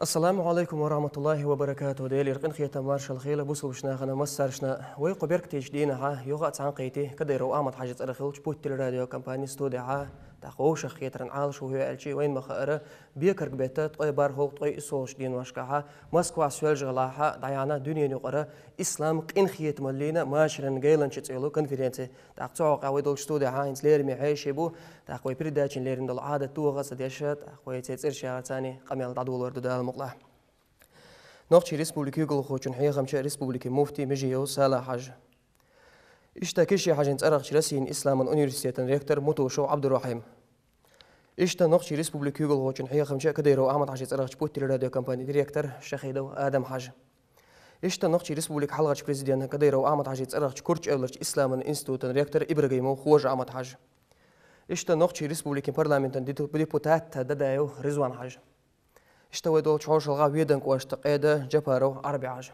السلام عليكم ورحمة الله وبركاته. ديلي رقن خيتا مارشال خيلا بوسو بشنا خنا مسارشنا ويقو بيرك تيجدينا ها يوغا تسعان قيتي كده يرو أحمد حاجة أرخيل بوت الراديو كامباني ستوديو ها تاقوش خيترن عال شو هي الشي وين مخاطر بيكرك بيتات طي بار هوق طي إسوش دين واشكاها موسكوا سوال جغلاها دعيانا دنيا نقرا إسلام قين خيت ملينا ماشرن جيلن شتيلو كونفرنسي تاقطعو قاوي دول ستوديو ها إنس ليرمي عيشيبو تاقوي بريداتشن ليرن دول عادة توغا سديشات تاقوي تيتسير شهرتاني قميل دادول ورد دال مقلع نوختي ريسبوبليكي يقول خوتشن حيا خمسة ريسبوبليكي مفتي مجيو سالا حاج اشتا كشي حاجة نتأرخ شرسين إسلاما أونيفرسيتن ريكتر موتوشو عبد الرحيم اشتا نوختي ريسبوبليكي يقول خوتشن حيا خمسة كديرو أحمد حاجة تأرخ بوتي راديو كامباني ديريكتر شخيدو آدم حاج اشتا نوختي ريسبوبليك حلقة بريزيدنت كديرو أحمد حاجة تأرخ كورتش أولرش إسلاما إنستوتن ريكتر إبراهيمو خوج أحمد حاج اشتا نوختي ريسبوبليكي بارلمنتن ديبوتات ددايو رزوان حاج اشتوى دول شعور شلغا ويدنك واشتقيدة جبارو عربي عجم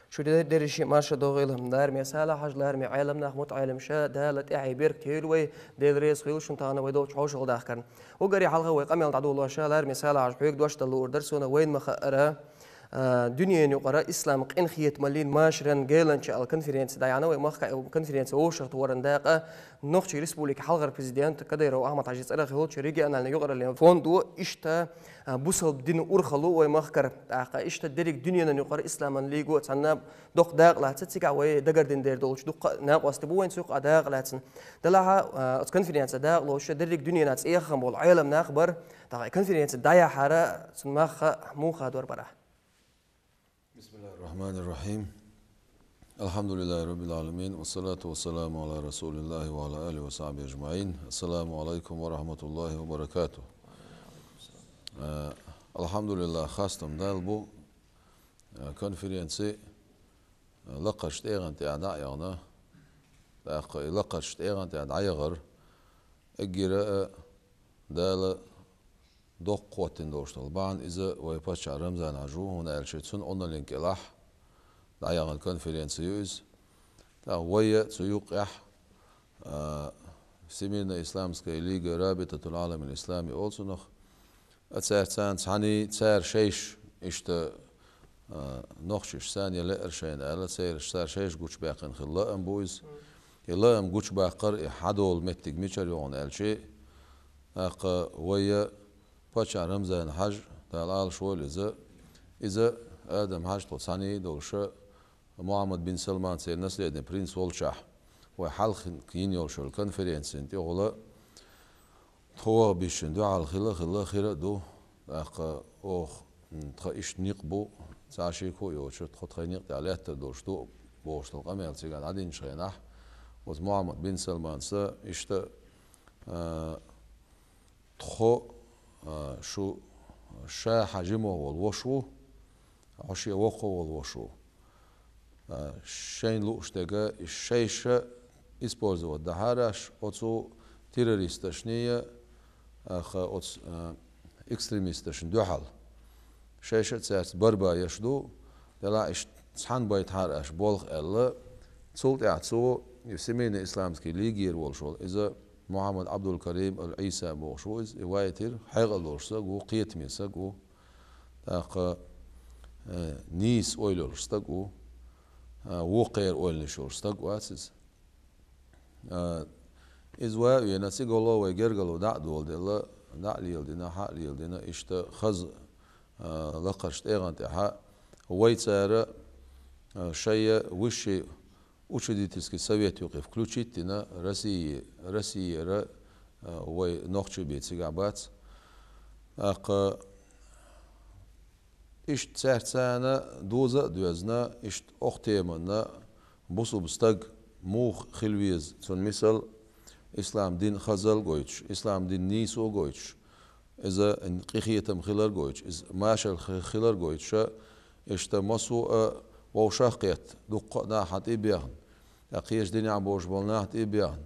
شو دير شيء ماشا دوغيلهم دار مسالة حاج لارمي عالمنا مت عالم شا دالت اعي بيرك تيلوي ديل ريس خيل شنطانا ويدول شعور شغل داخرن وقري حلقة ويقامل تعدول وشا لارمي سالة حاج حيك دوش دلور درسونا وين مخأرة دنيا نقرا اسلام قين خيت ملين ماشرن جيلن شال كونفرنس دايانا ومخ كونفرنس وشرط ورن داقه نوختي ريسبوبليك حلغر بريزيدنت كديرو احمد عجيز الا خيل شريجي انا يقرا اللي فوندو اشتا بوصل دين اورخلو ومخكر داقه اشتا ديريك دنيا نقرا اسلام ليغو تسنا دوق داق لا تسيكا وي دغر دين دير دولش دوق ناقص تبوين سوق داق لاتن دلها كونفرنس داق لوش ديريك دنيا ناس ايه خمول عالم ناخبر داق كونفرنس دايا حاره سمخ موخا دور برا. بسم الله الرحمن الرحيم. الحمد لله رب العالمين والصلاة والسلام على رسول الله وعلى آله وصحبه أجمعين. السلام عليكم ورحمة الله وبركاته. الحمد لله خاصتم دالبو كونفرنسي لقشت إيغان تعداء يغنا لقشت إيغان تعداء يغر الجراء دال دوق قوتين دوشتل بان إذا ويباتش رمزان عجو هنا الشيتسون أنا لينك إلاح دعيان الكونفرنسيوز تا ويا تيوقع سمينا إسلامسكي ليغا رابطة العالم الإسلامي أولسونخ أتسار تسان تعني تسار شيش إشتا نخشش ثانية لأرشين ألا تسار شيش قوش باقين خلاء بويز إلا أم قوش باقر إحادول متك ميشر يون الشي أقا ويا باتش رمزان حج دال شوال إذا آدم حج تصاني دولشة محمد بن سلمان سير نسل يدن برنس والشاه وحلق كين يوشل الكونفرنس انتي غلا توا بيشن دو على خلا خير دو أق أوخ تخيش نقبو تعشيكو يوشل تخينيق تعليت دولشتو بوشل قميل تيجان عدين شيناح وز محمد بن سلمان سا إشتا تخو شو شا حجمه والوشو عشي وقو والوشو شين لو اشتغى الشيشة использовать دهارش أتو تيروريستشنية أتو إكستريميستشن دوحل شيشة سيرت بربا يشدو دلا إش صحن بايت هارش بولخ إلا تصلت يعتسو يسمين إسلامسكي ليجير والشول إذا محمد عبد الكريم العيسى بوشوز يوايتر حيغ لورسا جو قيت ميسا جو تاق نيس اويلورستا جو وقير اويلشورستا جو اساس ازوا ينسي غلو ويغرغلو دا دول دلا دا ليلدنا ها ليلدنا اشتا خز لقشت ايغانت ها ويتسار شيء وشي Учредительский совет юqi включительно Россия وي نوختي بيتسيغا بات اق اشت ساعتانا دوزا دوزنا اشت اختيمنا بوسو بستق موخ خلويز تون مثل اسلام دين خزل قويتش اسلام دين نيسو قويتش اذا قيخيتم خلال قويتش اذا ماشا خلال قويتش اشت مسو ووشاقيت دقنا حتى بيان أقيش دنيا عبوش بولنا حتى بيان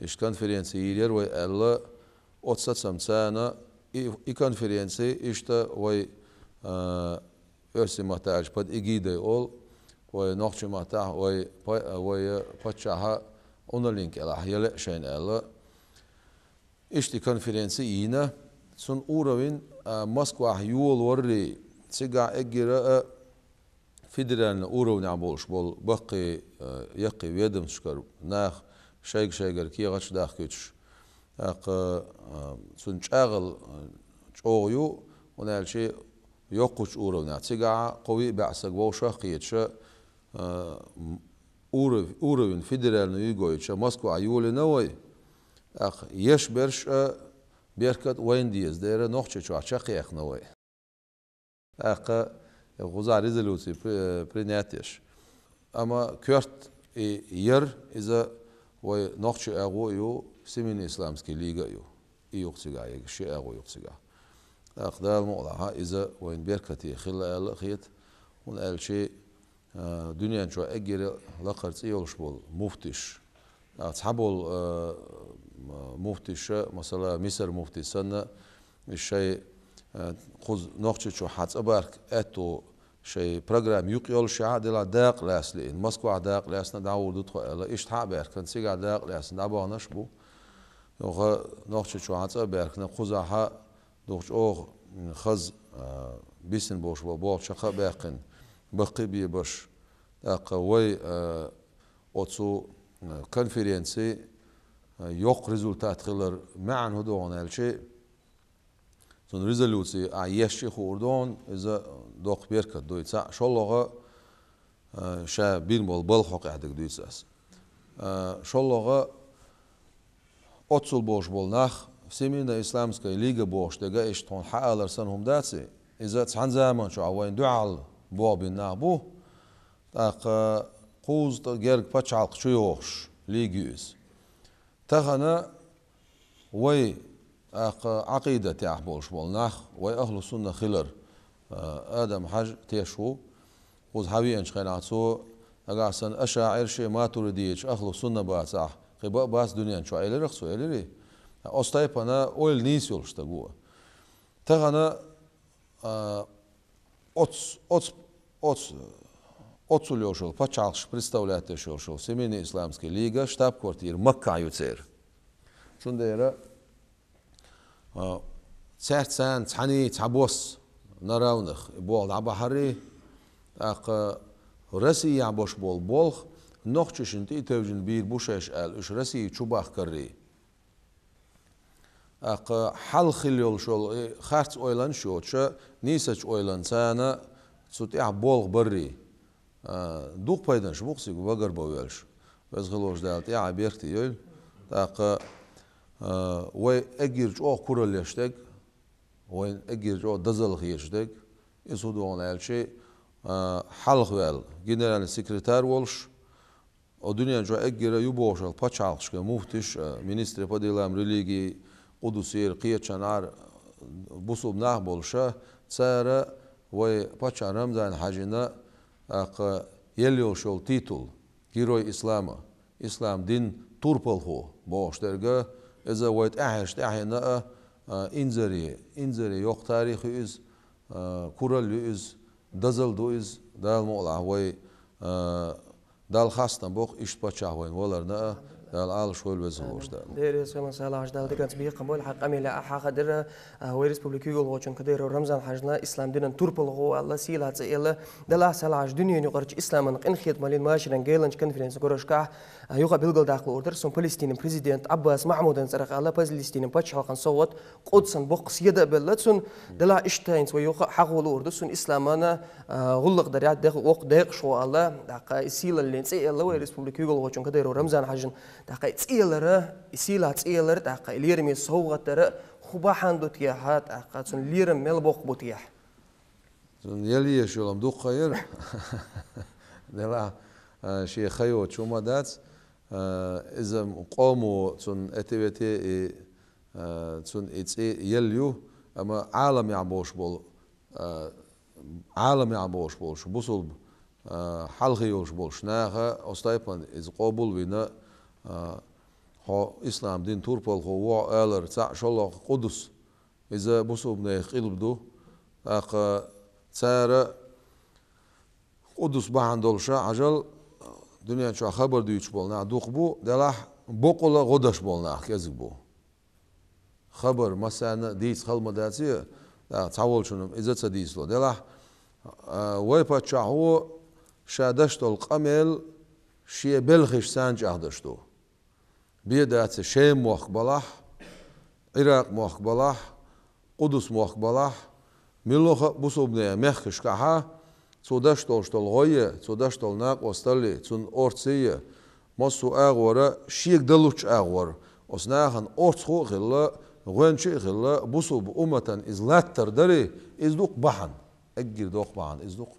إيش كونفرنسي يلير وي ألا أتصل سمسانا إي كونفرنسي إيشتا وي أرسي محتاج بد إجيدة أول وي نقش محتاج وي بتشاها أونلينك ألا هيلا شين ألا إيشتي كونفرنسي إينا سن أوروين موسكوا يول وري تسيقع اجرا فيدرال اورونا بولش بول بقي يقي ويدم شكر ناخ شيغر كي غش داخ كيتش اق سنشاغل چوغيو ونال شي يوقش اورونا تسيقع قوي بعسق ووشا قيتش اوروين فيدرال يغويتش موسكو عيول نوي اخ يش برش بيركت وين ديز دايره نوخش شو عشاقيخ نوي اخ غزا ريزولوسي بريناتيش اما كورت ير اذا و نوخش اغو يو سيمين اسلامسكي ليغا يو يوقسيغا يشي اغو يوقسيغا اخ دال موضع اذا وين بيركتي خل خيت ونقال شيء دنيا شو اجر لقرت يولش بول مفتش تصحبول مفتش مثلا مصر مفتي سنة الشيء خذ نقطة شو حتى أبارك أتو شيء برنامج يقول شيء عادل داق لاسلين موسكو داق لاسنا داود تدخل إيش تعبر كان سيجا داق لاسنا دابا نشبو يوغ نقطة شو حتى أبارك نخوزها دوش أوغ خز بيسن بوش بول شقة باقين بقي بيبش قوي أتو كونفرنسي يوق ريزولتات خلر معن هدوغن هالشيء سون ريزولوسي عيشي خوردون إذا دوق بيركت دويتسا شلوغا شا بين بول بالحق عدك دويتساس شلوغا أتصل بوش بول ناخ سيمينا إسلامسكا ليغا بوش دقا إشتون حقالر سنهم داتسي إذا تسحن زمان شو عوين دعال بوابين نابو تاق قوز تجرق بتشعلق شو يوش ليجيوس تخنا وي عقيدة تاع بولش بولناخ وي أهل السنة خلر آدم حج تيشو قوز حبي أنش خيناتو أقاسن أشاعر شي ما ترديش أهل السنة باسح قبا باس دنيا شو إلي رخصو إلي أستايبنا أول نيس يولش تقوى تخنا Отцу лёшел, почалш представлять лёшел, семейный исламский лига, штаб-квартира Макка юцер. Сундера церцан цани цабос наравных бол абахари ак Россия бош бол болх нохчишин ти тевжин бир бушеш ал уш Россия чубах карри. Ак хал хилёл шол харц ойлан шоч нисач ойлан цана сути бол барри. دوق بايدن شبوقسي وبقر بويلش بس غلوش دالت يا عبيرتي يول تاق وي اجير جو كورل يشتك وين اجير جو دزل خيشتك يسودون الشيء حلق ويل جنرال سكرتير ولش الدنيا جو اجير يبوش الباتشالش كمفتش مينستر بديلام ريليجي قدسير قيت شنار بوسو بناه بولشا تسارة وي باتشا رمضان حاجنا اق يليو شول تيتول هيروي اسلاما اسلام دين توربل هو بوشترغا اذا ويت احشت احنا انزري يوق تاريخ از كورل از دزل دو از دال مولا وي دال خاصنا بوق ايش باتشا وين ولرنا دال آل شوال بزلوش دال ديريس كما سالاش دال دكانت بيه قبول حق أميلا أحا قدر هوي ريسبوبليكي يقول غوشن كدير رمضان حاجنا إسلام دينن توربل غو الله سيلات إلا دلا سالاش دنيا يقرج إسلام إن خيط مالين ماشرن جيلنج كونفرنس قرش كاه يوقع بيلقل داخل أوردر سون فلسطين بريزيدنت عباس محمود انصرخ الله فلسطين باتش حلقن صوت قدسن بوق سيدا بلتسون دلا إشتاين سوي يوقع حقول أوردر سون إسلامنا غلق دريات داخل وق داخل شو الله دقا إسيل اللي نسي الله هوي ريسبوبليكي يقول غوشن كدير رمضان حاجن دقا إسيلره إسيلات إسيلر دقا إليرمي صوغة ترى خباحان دو تياحات دقا سون ليرم ملبوق بوتياح سون يلي شو لم دوق خير دلا شيء خيوت شو ما دات إذا قاموا سون أتبتي سون يليو أما عالم يعبوش بول عالم يعبوش بول شو بوصل حلقي يوش بول شناها أستايبان إذا قابل بينا هو إسلام دين توربل هو آلر تاع شلون قدس إذا بوصل بنا قلب دو أق تارة قدس بعندولشة عجل دنيا شو خبر ديوش بولنا دوق بو دلاح بقول غدش بولنا كذب بو خبر مثلا ديس خل مداتي تعول شنو إذا تديس له دلاح ويبا هو شادشتو القمل شي بلخش سانج أهدشتو بيدات شيم موخ بلاح عراق موخ بلاح قدس موخ بلاح ملوخ بوسوبنيا مخش كها تودشتو الغوية تودشتو ناق وستلي تون أورتسية مصو أغورا شيك دلوش أغور وسناخن أورتخو غلا غوانشي غلا بوسوب أمة إزلاتر دري إزدوق بحن أجر دوق بحن إزدوق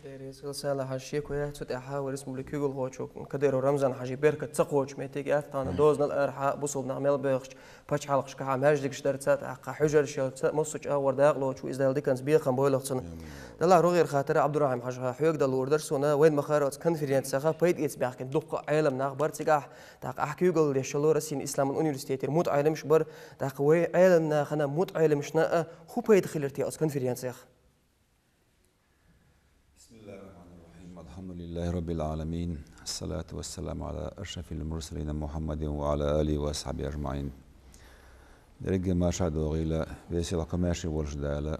ديريس غسالة حشيك ويا تفتح ورسم لكيغل هوتشو كديرو رمزان حاجي بيركة تسقوش ميتيك افتانا دوزنا الارحاء بوصل نعمل بيخش باش حلقش كها ماجدك شدرتات عقا حجر شيوت مصوش اور داغلو شو ازدال ديكنز بيخم بويلغسن دلا روغير خاطر عبد الرحيم حاجها حيوك دل وردرسونا وين مخارات كونفرنس سخا بايد ايتس بيحكن دوق عالم ناخبار تيغا تاق احكيوغل دي شلو رسين اسلام اليونيفرسيتي موت عالمش بر تاق وي عالمنا خنا موت عالمش نا خو بايد خلرتي اس كونفرنس يخ الحمد لله رب العالمين الصلاة والسلام على أشرف المرسلين محمد وعلى آله وأصحابه أجمعين. درجة ما شادو غيلا بيسي لقماشي والجدالة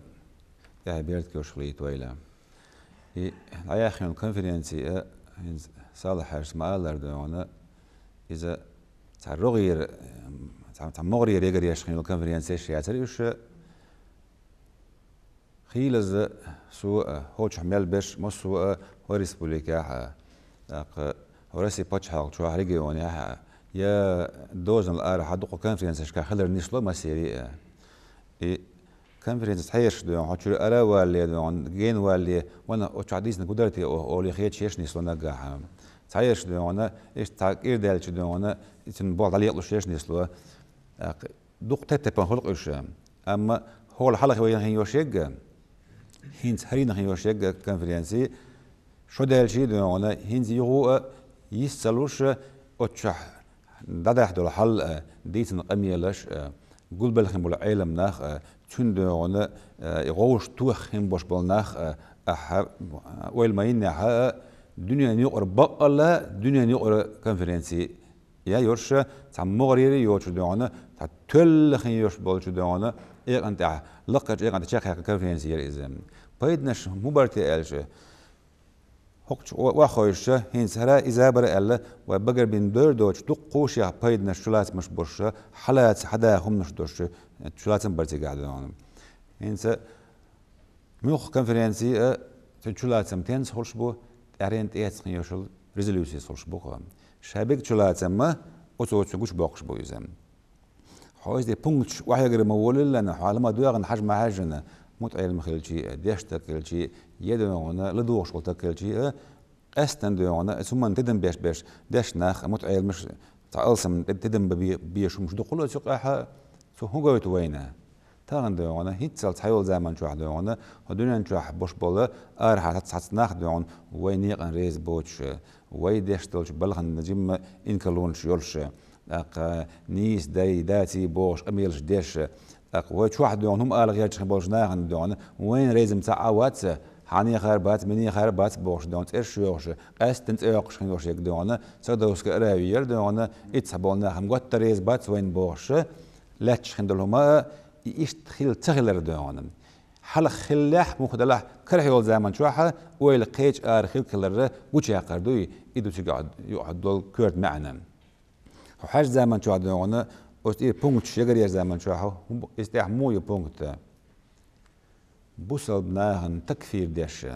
تعبيرت كوشليت ويلا. العيا خيون كونفرنسي صالح اسماء لردونا إذا تعرغير تعمغري ريجر يشخيون كونفرنسي شياتري وش خيلز سوء هوش حمل بش مسوء وريسبوليكا ورسي باتش حلق شو ريجيوني يا دوزن الار حدق كونفرنس شكا خلر نيسلو ما سيري كونفرنس تحيش دون حتشو ارا والي دون جين والي وانا اوتشاديس نقدرتي اولي خيت شيش نيسلو نغا تحيش دون ايش تاكير دالش دون يتن بعض علي يطلو شيش نيسلو دوق تتبن خلق ايش اما هو الحلقه وين هي يوشيغ هينز هرينا هي يوشيغ كونفرنسي شو دالشي دون هينز يغو يسالوش اوتشح دادا حدول حل ديتن قميلش قول بالخن بول عالم ناخ تون دون يغوش توخن بوش بالناخ ويل ما ينها دنيا نيقر بقلا دنيا نيقر كونفرنسي يا يورش تام مغريري يوش دون تا تلخن يوش بول دون ايه انت لقج ايه انت شيخ كونفرنسي يريزم بايدنش مبارتي الش هوكش واخويش هين سهرا إذا برا وبقر بين دوش تقوش يا بايدنا شلات مش برش حالات حدا هم مش دوش شلات برتي قاعدون هين س ميوخ كونفرنسي شلات سمتين سولش بو أرينت إيه تخيوشل ريزولوسي سولش بو شابك شلات ما أوتوش قوش باقش بو يزم حوز دي بونكش واحد غير مول لنا حالما دوغن حجم حاجنا متعيل مخلشي ديشتكلشي يدونا لدوش قلتكلشي استندونا ثم تدم باش داش ناخ متعيل مش تعالسم تدم بيش مش دخلوا سقاها سو هو قوت وينه تاغندونا هيتسال تحيول زمان شو حدونا هدونا نشوح بوش بولا ارها تتصناخ دون وينيق ريز بوتش ويدش تولش بلغن نجم انكلونش يولش نيس داتي بوش اميلش ديش وش واحد دون هم قال غير تخبرش ناخن دون وين ريزم تاع وات حاني خربات مني خربات بوش دون ايش يوش استنت ايقش خنوش يك دون صدوس كراوير دون اتسبون ناخن قط ريز بات وين بوش لا تخندلهما ايش تخيل تغلر دون حل خلاح مخدلح كره يول زمان شوحه ويل قيج ارخيل كلر وش يقردوي يدو تقعد يقعدوا كورت معنا وحاج زمان شو دون وستي بونكت شجر يا زمان شو استيح موي بونكت بوصل بناهن تكفير ديش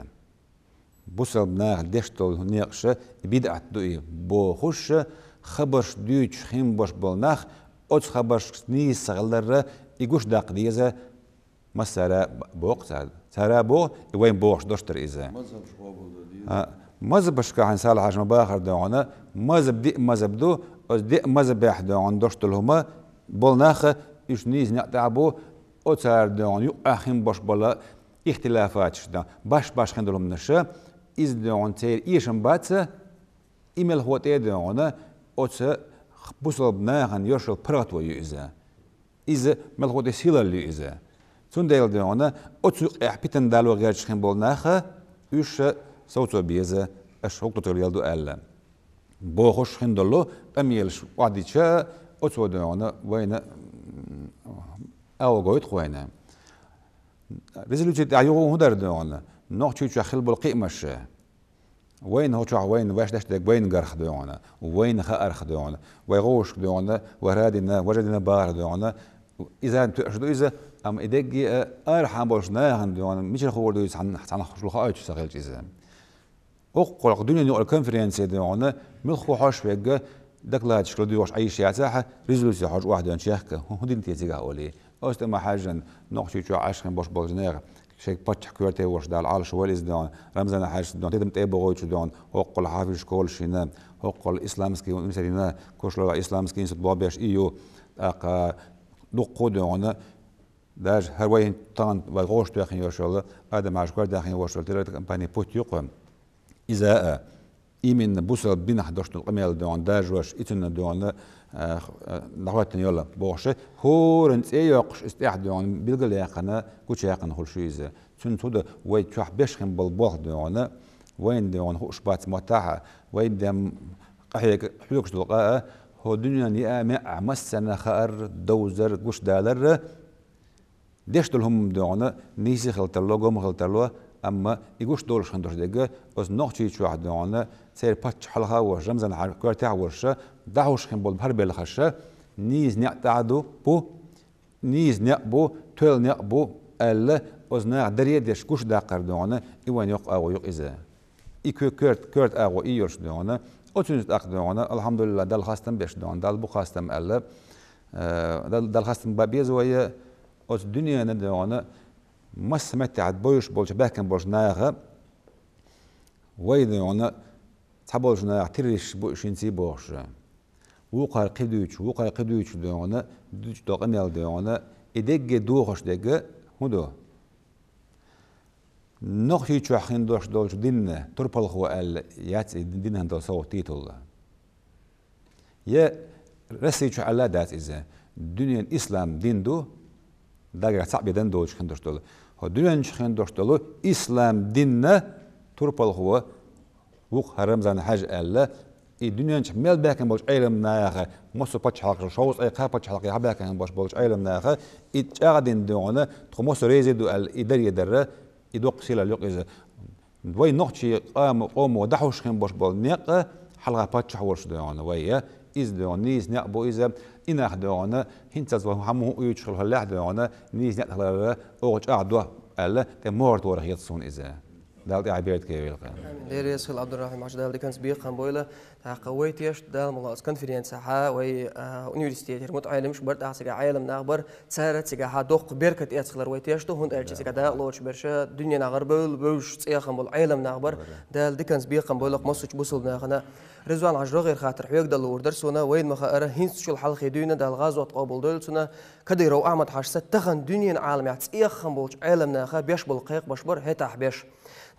بوصل بناهن ديش تول نيقش بيدعت دوي بوخش خبرش دويش خيم باش بالناخ اوت خبرش نيس غلر يقوش داق ديزه مسارا بوقت سارا بو وين بوش دوشتر اذا مذهب شكا عن صالح عشان باخر دونا مذهب دي مذهب دو دي مذهب يحدى عن دوشتلهما بولناخ إيش نيز نعتبو أثار دون يو أخين باش بلا اختلافات شدا باش خندلهم نشة إز دون تير إيشم باتس إيميل هو تير دون أثر بوصل بناهن يرشل براتو يؤذى إذا مل هو تسيلا ليؤذى تندل دون أثر إحبتن دالو غير شخين بولناخ إيش صوتو بيزة أش هو تطير دو ألا بوخش خندلو أميلش وعديتشا أتودعنا وين أو قويت خوينا ريزولوشي تعيو هدر دون نوع شو خل بالقيمش وين هو شو وين واش دشتك وين قرخ دونا وين خارخ دونا ويغوش دونا ورادنا وجدنا بار دونا اذا تشدو اذا ام ادجي ارحم بوشنا دونا مش الخور دوس عن خشل خايت شغل جزا اقول الدنيا نو الكونفرنس دونا ملخو حوش بيجا دكلا تشكل دوش اي شيء ساحه ريزولوشي حاج واحد نشيخك هدين تيزيغا اولي اوست ما حاجه نوع شو عشان بوش بولجنير شيء باتش كورتي وش دال عالش وليز دون رمزنا حاج دون تدم تيبو دون حق الحافظ كل شينا حق الاسلامسكي مثلنا كوشلو الاسلامسكي نسبت بابيش ايو اق دقو دون داج هروين طان وغوش داخل يوشل ادم عشكور داخل يوشل تلات كمباني بوت يقم اذا ايمن بوصل بين 11 القميل دون داج وش اتن دون نحوتن يلا بوشه هورن ايوقش استعدون بيلقى يقنا كوش يقن كل شيء اذا تنتود وي تشح بشخن بالبوخ دون وين دون هوش بات متاعها وين دم قحيك حلوكش دقاء هو دنيا نيا مسنا خار دوزر كوش دالر ديش دلهم دون نيسي خلتلو قوم خلتلو اما يقوش دولش خندوش دقه بس نوختي شو واحد دون سير باتش حلها ورمزن على كورتاع ورشه دعوش خن بول بهرب الخشه نيز نعتعدو بو نيز نقبو تول نقبو ال وزنا دريدش كوش داقر دونا ايوان يق او يق اذا ايكو كورت او ايورش دونا اوتنز اق دونا الحمد لله دال خاستم بيش دون دال بو خاستم ال دال خاستم بابيز ويا اوت الدنيا ندونا ما سمعت عاد بوش بولش باكن بولش ناغه ويدونا تحبولش ناغ تريش بوشينسي بوش وقع قدوش دونا دوش دوغنيال دونا إدق دوغش دقة هدو نخشي تشوحين دوش دولش دين تربل هو ال يات دين هندو صو تيتل يا رسي تشو على دات إذا الدنيا الإسلام دين دو داقر صعب يدن دوش خندوش دول هو الدنيا خندوش دولو إسلام دين تربل هو وق رمزان حاج الله الدنيا ميل باكن بولش علم ناخه موسو باتش حلقه شوز اي باتش حلقه باكن بولش علم ناخه اتقادن دونا تخموس ريزيدو الادار يدر يدوق سيلا لوق اذا وي نوختي قوم ودحوش خن بولش بول نيق حلقه باتش حورش دونا ويا از دون نيز نقبو اذا انخ دونا هنتز وهمو يشخل هلا دونا نيز نقل اوج اعدو الا تمورت ورخ يتصون اذا دالت عبيرت كيف ديريس خل عبد الرحمن معجدال دي كان سبيق عن بويلة قويت يش دال ملاص كونفرنس ها وي انيورسيتي رموت عالمش برد احسك عالم ناخبر تسارت سيغا ها دوق بيركت ياتخلر ويتيش تو هون الجي سيغا دا لوش برشا دنيا نغربل بوش تسيخم بول عالم ناخبر دال دي كان سبيق عن بويلة مصوش بوصل ناخنا رزوان عجرو غير خاطر حيوك دال وردرسونا وين مخا هينس شو الحلقه دونا دال غازو تقابل دولسونا كديرو احمد حاشسه تخن دنيا عالم ياتسيخم بولش عالم ناخا بيش بالقيق بشبر هيتاح بيش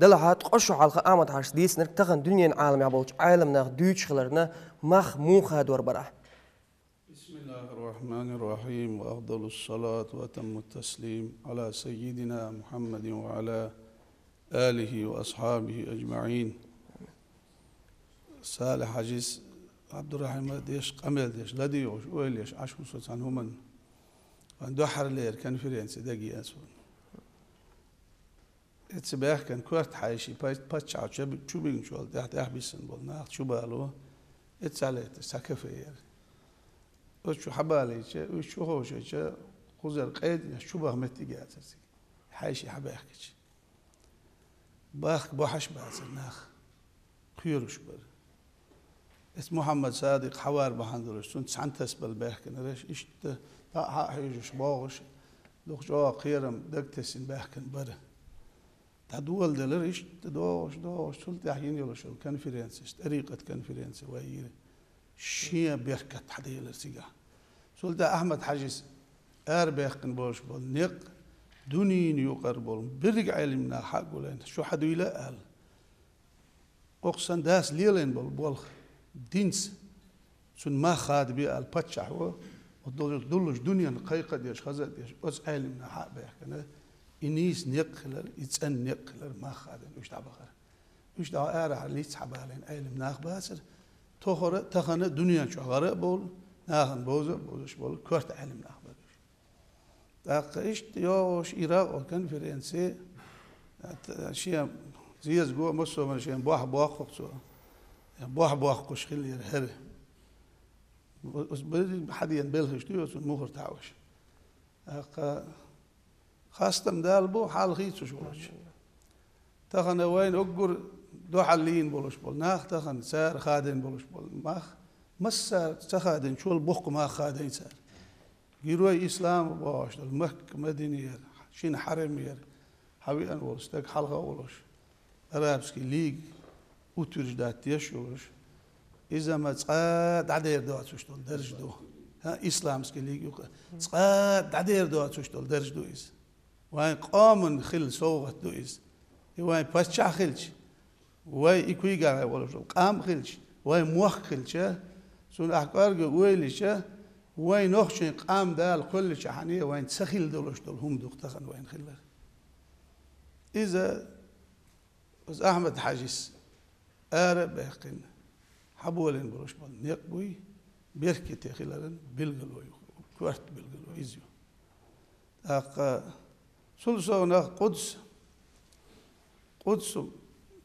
دلها تقشوا على القامة عش ديس نرتغن دنيا عالم يعبولش عالم ناخ دوتش خلرنا مخ موخا دور برا. بسم الله الرحمن الرحيم وأفضل الصلاة وأتم التسليم على سيدنا محمد وعلى آله وأصحابه أجمعين. صالح عجيز عبد الرحمن ديش قمل ديش لديوش ويليش عشو صوت عنهم من وندوحر لير كان فرنسي دقي أسود. اتسباح كان كورت حايشي باتش عاد شو بينشول تحت احبسن بولنا شو بالو اتسالت سكفير وشو حبالي وشو هو شو خزر قيد شو بهمتي جاتسي حايشي حباحكش باخ بوحش باسر ناخ خيروش بر اسم محمد صادق حوار بحندرش سنت سانتس بالباحكن ريش اشت ها حيجوش باغش دوخ جو قيرم دكتسن باحكن بره تدول دلريش تدوش سلت أحيان يلوش الكونفرنس طريقة كونفرنس وهي شيء بيركت حدا يلرسيجا سلت أحمد حاجز بيخن بوش بول نق دونين يقربون برجع علمنا حق ولين شو حدو يلاقل أقصن داس ليلين بول دينس سن ما خاد بي الباتشا هو ودولش دنيا قيقة ديش خزت ديش أس علمنا حق بيخن إنيس نقلر يتسن نقلر ما خادن وش تعبخر وش دعا أرح اللي يتحبالين علم ناخ باسر تخنة دنيا شو غرق بول ناخن بوزش بول كرت علم ناخ بدوش إيش يوش إيراق والكونفرنسي شيء زيز جو مصر من شيء بوح خصو بوح قش خلي هر بس بدي حد ينبلش تيوس المخر تعوش خاصة مدالبو حال خيتو شوش تخن وين أقر دو حلين بولش بول ناخ تخن سار خادن بولش بول ماخ مسار تخادن شو البخ ما خادن سار جيروي إسلام باش المك مدينير شين حرمير حبي أن ولستك حلقة ولش أرابسكي ليج وترج دات يشوش إذا ما تقاد عدير دوات شتول درج دو ها إسلامسكي ليج تقاد عدير دوات شتول درج دو إز وين قامن خل صوغت دو إز وين باشا خلش وين إكوي قاعد ولش قام خلش وين موخ خلش سون أحكار قويلش وين نخشين قام دال كل شحنية وين تسخيل دولش دول هم دختخن وين خلر إذا بس أحمد حاجس آرب بيقين حبولين بروش بال نيقبوي بيركي تخيلرن بلغلوي كوارت بلغلوي إزيو سلسونا قدس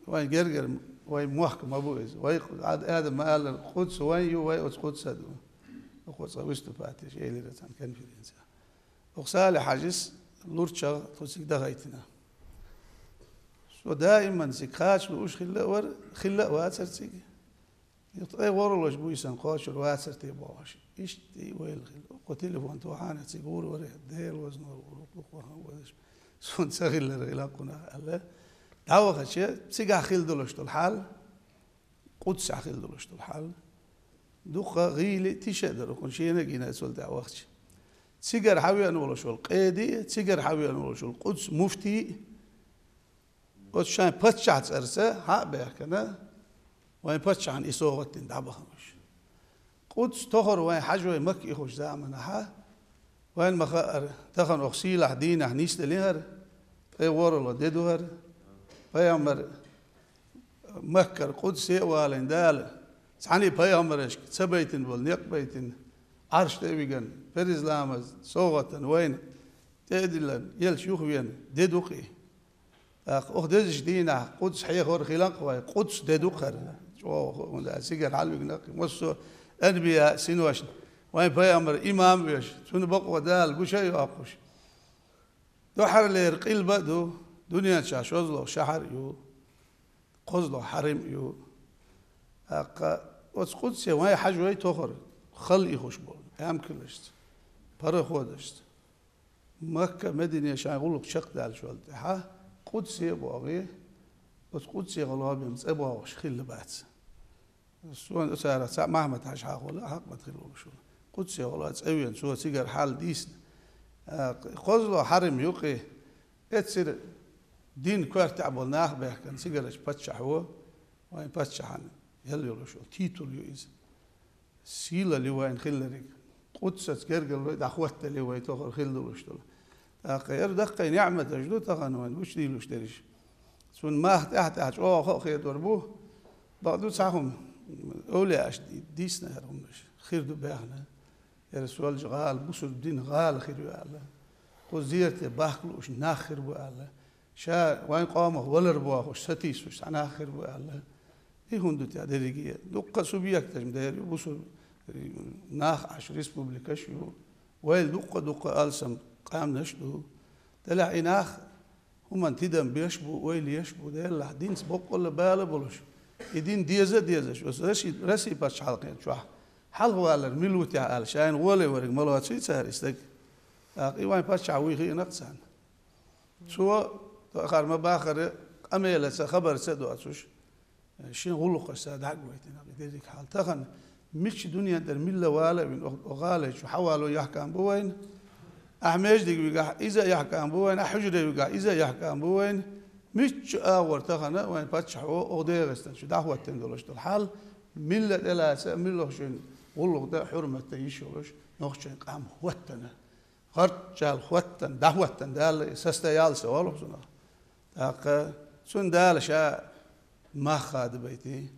وين جرجر وين محكم أبو إز وين عاد آدم ما قال القدس وين يو وين قدس هذا وقدس ويستو باتش إيه اللي رتان كان في الإنسان وخسالة حاجس لورتشا توسيك دغايتنا ودائما سكاش لوش خلا واتر تيجي يطيب ورا لوش بويسان قاش واتر تيبواش إيش تي ويل وتليفون توحانة تيقول ورا دير وزن ورا سون سخيل العلاقنا الله دعوة شيء سيجا خيل دولش الحال قدس خيل دولش الحال دوخة غيلي تيشدر وكل شيء نجينا سول دعوة سيجر حاوي أنا ولا شو القيدي سيجر حاوي أنا ولا شو القدس مفتي قدس شان بتشعت أرسه ها بيحكنا وين بتشعن إسوغت دعبها مش قدس تهر وين حجوي مكي خوش زعمنا ها وين مخاطر تخن أغسيل حدينا حنيس لينهر أي ورا لديدوهر بيامر مكر قدس والين دال سعني بيامرش سبيتن والنيق بيتن عرش تبيجن فرز لامز صوغة وين تدلن يل شيوخ وين ديدوقي أخدش دينا قدس حي خور خلاق واي قدس ديدوقر شو ولا سيجر حلو جناقي مصو أنبياء سنوش وين بيامر إمام ويش شنو بقوا دال بوشي وأقوش دوحر ليرقيل بدو دنيا شاشوزلو شحر يو قزلو حرم يو قدس وين حجوي تخر خلقي خوش بول هم كلشت برا خودشت مكة مدينة شان يقولك شق دال شو ها قدس يبغى بس قدس يغلب يمس أبغى خل بعد سوون سعر مهما تعيش حاول حق ما تخلوا شو قدس يغلب تسوين شو سيجر حال ديس قزلو حرم يقي تصير دين كوارت عبول ناخ بيحكن سيجرش بتشح هو وين بتشحن يلا شو تيتول يوز سيلا اللي وين خلرك قدس تجرجل دخوت اللي وين تاخر خلدو وشتول غير دقة نعمة تجدو تغنون وش دي لوشتريش سون ما تحت خو خير دربوه بعدو ساهم أولي أشدي ديسنا هرمش خير دو بيعنا يا رسول الجغال بوسو الدين غال خير وعلا وزيرت باخلوش ناخر وعلا شا وين قامه ولر بواخوش ستيس وش ناخر وعلا إيه هندو تعديلية دقة سوبيك تجمدير بوسو ناخ عش ريسبوبليكاش يو ويل دقة ألسم قام نشدو تلا إناخ هم انتدم بيشبو ويل يشبو ده الله دين سبق ولا بالبولش يدين ديزة شو رسي باش حلقين شو حل هو على الملوت على شاين ولا ورق ملوت شيء سهل استك إيوان باش عوي خي نقصان شو آخر ما باخر أميلة خبر سدوا أشوش شين غلق الساد عقويتنا بذلك حال تخن مش دنيا در ملة ولا من أغالي شو حوالو يحكم بوين أحميج ديك بيقع إذا يحكم بوين أحجر بيقع إذا يحكم بوين مش أور تخنا وين بتشحو أغدير استن شو دعوة تندلش الحال ملة إلا ملة شين غلق ده حرمة تيشولش نخشين قام خوتنا خرجال خوتن دعوة دال سستيال سوالو سنا تاق سن دال شا ما خاد بيتي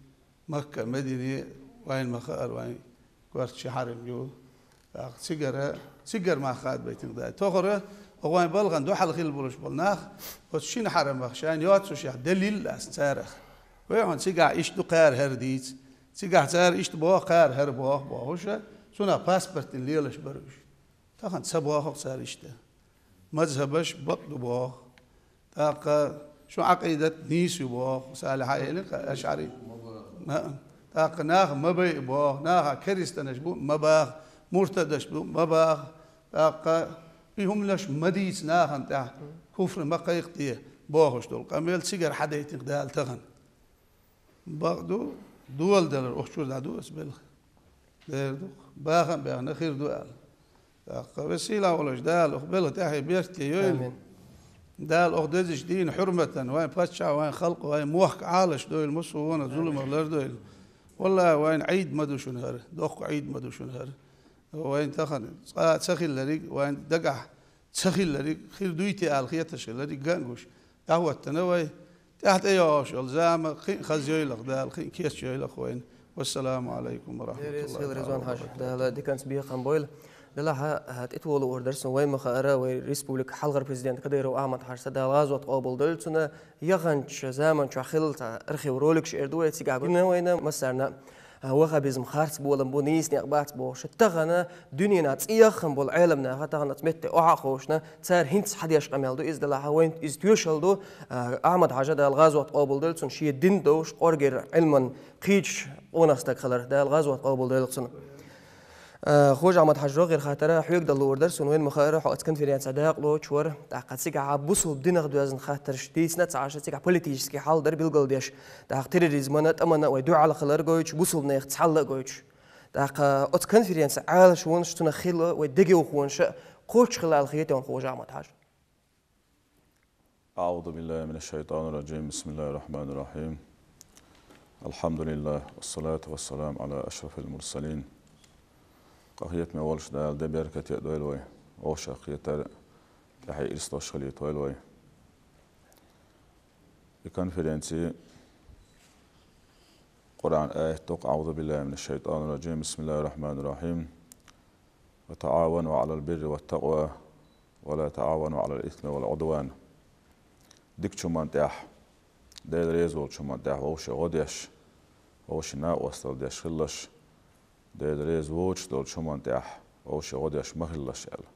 مكة مدينة وين مخال وين كورت شحرم يو سيجر ما خاد بيتين ده تغرى أغوان بلغن دو حلقي البولش بلناخ وتشين حرم بخشان يواتسو شيخ دليل أستارخ ويعون سيجع إيش دو قار هرديت سيجع تار إيش دو قار هر باهوشة سونا باسبورت الليلش بروش تاخن سبواه صار إيش ده مذهبش بطل باه تاق شو عقيدة نيس باه صالح إلك أشعري تاق ناخ مبي باه ناخ كريستنش بو مباخ مرتدش بو مباخ تاق بيهم لش مديس ناخن تاع كفر مقايقتيه باهوش دول قامل سيجر حدا يتقدال تغن باخدو دول دلر أخشور دادو اسبل ديردو باخن باخن خير دوال وسيلة ولش دال أخبله تاحي بيرتي يويل دال أخدزش دين حرمة وين باتشا وين خلق وين موحك عالش دويل مصر وانا ظلم غلر دويل والله وين عيد مدو شنهر دوخ عيد مدو شنهر وين تخن تسخيل لريق وين دقع تسخيل لريق خير دويتي آل خيتش لريق جانجوش قهوة تنوي تحت أيوش الزام خزيويل أخدال كيس يويل أخوين والسلام عليكم ورحمة الله وبركاته. دي كان سبيق عن بويل لها هتقول اوردرس وين مخارا وريسبوبليك حلقة بريزيدنت كده يرو أحمد حرس ده غازوة قابل دلتنا يغنش زمان شو خلت أرخي ورولك شردوه تيجا قلنا وين مسرنا هو خبيز مخارس بولم بونيس نقبات بوش تغنا دنيا تيخن بول عالمنا هتغنا تمت أعاقوشنا صار هنت حديش قميل دو إز دلها وين إز تيوشل دو أحمد حاجة ده الغازوة قابل دلتون شيء دين دوش أرجر علما قيش ونستك خلر ده الغازوة قابل دلتون خوج عمد حجرو غير خاطره حيوك دل اوردرس وين مخايره حقت كونفرنس داق لو تشور تاقت سيغا عبوسو بدينغ دوازن خاطر شتيس نت عاش سيغا بوليتيكسكي حال در بيلغل ديش تاق تيريزم نت امنا ويدو على خلر جويش بوسو نيخ تحل جويش تاق ات كونفرنس عال شون شتنا خيل ودغي وخونش قوش خلال خيتون خوج عمد حاج أعوذ بالله من الشيطان الرجيم بسم الله الرحمن الرحيم الحمد لله والصلاة والسلام على أشرف المرسلين قهيت ما ولش دال دبر كتير دويلوي أو شقيتر تحي إستوشخلي تويلوي بكونفرنسي قرآن آية توق أعوذ بالله من الشيطان الرجيم بسم الله الرحمن الرحيم وتعاونوا على البر والتقوى ولا تعاونوا على الإثم والعدوان ديك شمان تاح ديل ريزول شمان تاح ووش غديش ووش ناء وصل ديش خلش ديل ريز ووش دول شمان تاح ووش غديش مخلش يلا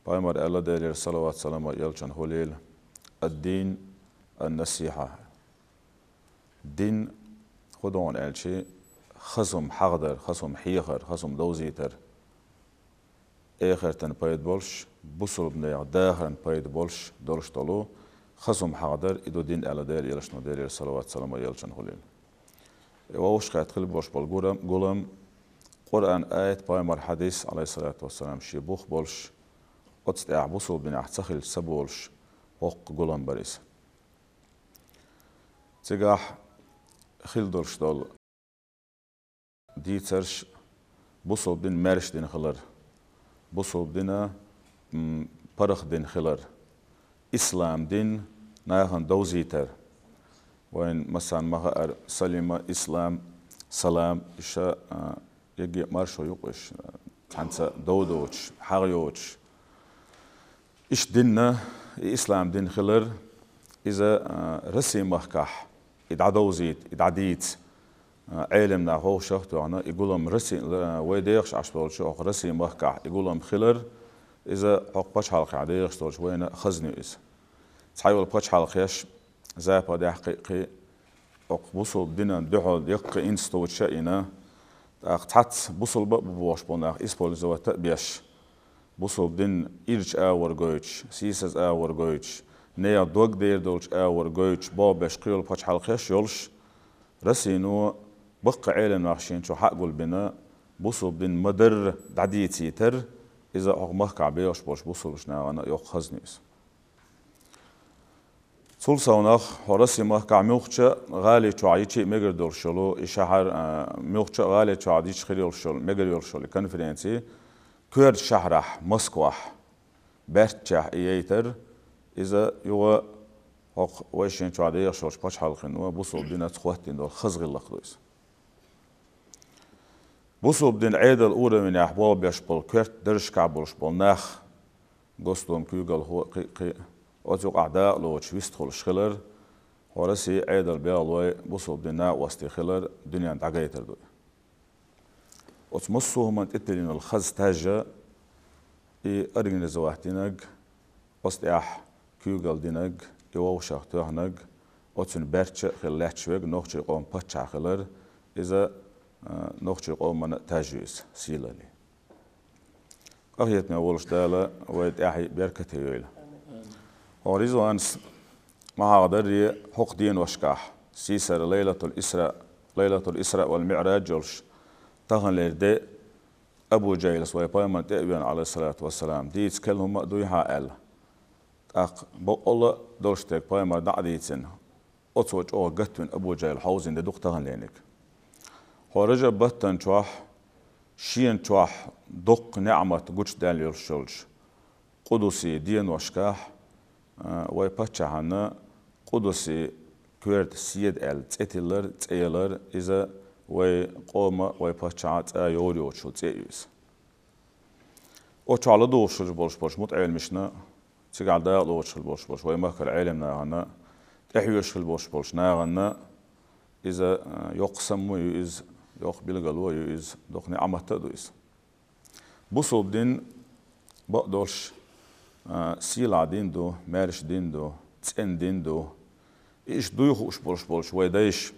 بايمر الله ديل صلوات سلام يلشان هوليل الدين النصيحة دين خدون الشي خصم حقدر خصم حيخر خصم دوزيتر آخر تن بايد بولش بوصل بنيع داخل بايد بولش دولش طلو خصم حقدر إدو دين على دير يلشنو دير صلوات سلام يلشان هوليل ووش قاعد خلي بولش بالقولم قرآن آية بايمر حديث عليه الصلاة والسلام شي بوخ بولش قدس بوصل بنيع تسخل سبولش وق قولم بريس تيجاح خيل دولش دول ديترش بوصل بين مارش دين خلر بوصل بينا برخ دين خلر إسلام دين ناهن دوزيتر وين مثلا مغار سليمة إسلام سلام إشا يجي مارشو يقش تانسا دودوش حاغيوش إيش ديننا إسلام دين خلر إذا رسي مخكح إدع دوزيت إدع ديت عالمنا هو شخص أنا يقولهم رسي ويديخش عشان شو رسي مخكح يقولهم خلر إذا بتش حلقة عادية شتوش وين خزني إس تحاول بتش حلقيش زي بدي حقيقي بوصل بدنا دحول يقي إنستوت شئنا تحت بوصل بوش بنا إسبول زوات بيش بوصل بدن إيرش أور جويش سيسز أور جويش نيا دوغ دير دولش أور جويش بابش قيل بتش حلقيش يولش رسينو بقى عالم ناخشين شو حقول بنا بوصل بدن مدر دعديتي تر إذا أغمق عبيش باش بوصلش أنا يأخذنيس. سلسوناخ ورسي مهكع ميوخشة غالي تعيشي مجر دورشلو إشهر ميوخشة غالي تعيش خير شل مجر يرشل كونفرنسي كورد شهرح مسكوح برتشح إيتر إذا يو حق ويشين تعيش شلش باش حلقين وبوصل بينا تخوتين دول خزغ اللقدوس. بصوب دين عيد الأولى من أحباب يشبل كرت درش كعبل شبل ناخ قصدهم كيوغل هو قي أزوق أعداء لو تشويست خل شخلر ورسي عيد البيالوي بصوب دين نا وستي خلر دنيا دعجيتر دوي وتمصوهم من تتلين الخز تاجة أرجن زواحتينج أستيح كيوغل دينج يوشخ تهنج أتن برتش خلات شويق نوخش قوم بتشع خلر إذا نوخش قوم من تاجيس سيلالي أخيتنا أولش دالة ويد أحي بركة يويل وريزوانس مع غدري حق دين وشكاح سيسر ليلة الإسراء والمعراج جلش تهن ليردي أبو جيلس ويبايمان تأبيان عليه الصلاة والسلام دي يتكلهم دوي حائل بقول دولشتك بايمان دعديتين أتوج أو قتن أبو جيل حوزين دي دوق تهن لينك ورجع بطن شوح شين شوح دوق نعمة قوش داليل شلج قدسي دين وشكاح ويباتشاهنا قدسي كورد سيد تيتلر تيلر إذا وقوم ويباتشات يوري وشو تيجيس وشو على دوش البولش متعيل مشنا تيجي دا دوش البولش ويمكر علمنا هنا تحيوش البولش ناغنا إذا يقسم ويز يقبل قالوا يز دخني عمة تدويس بصوب دين بقدرش سيلع دين دو مارش دين دو تسن دين دو إيش دويخوش بولش ويدايش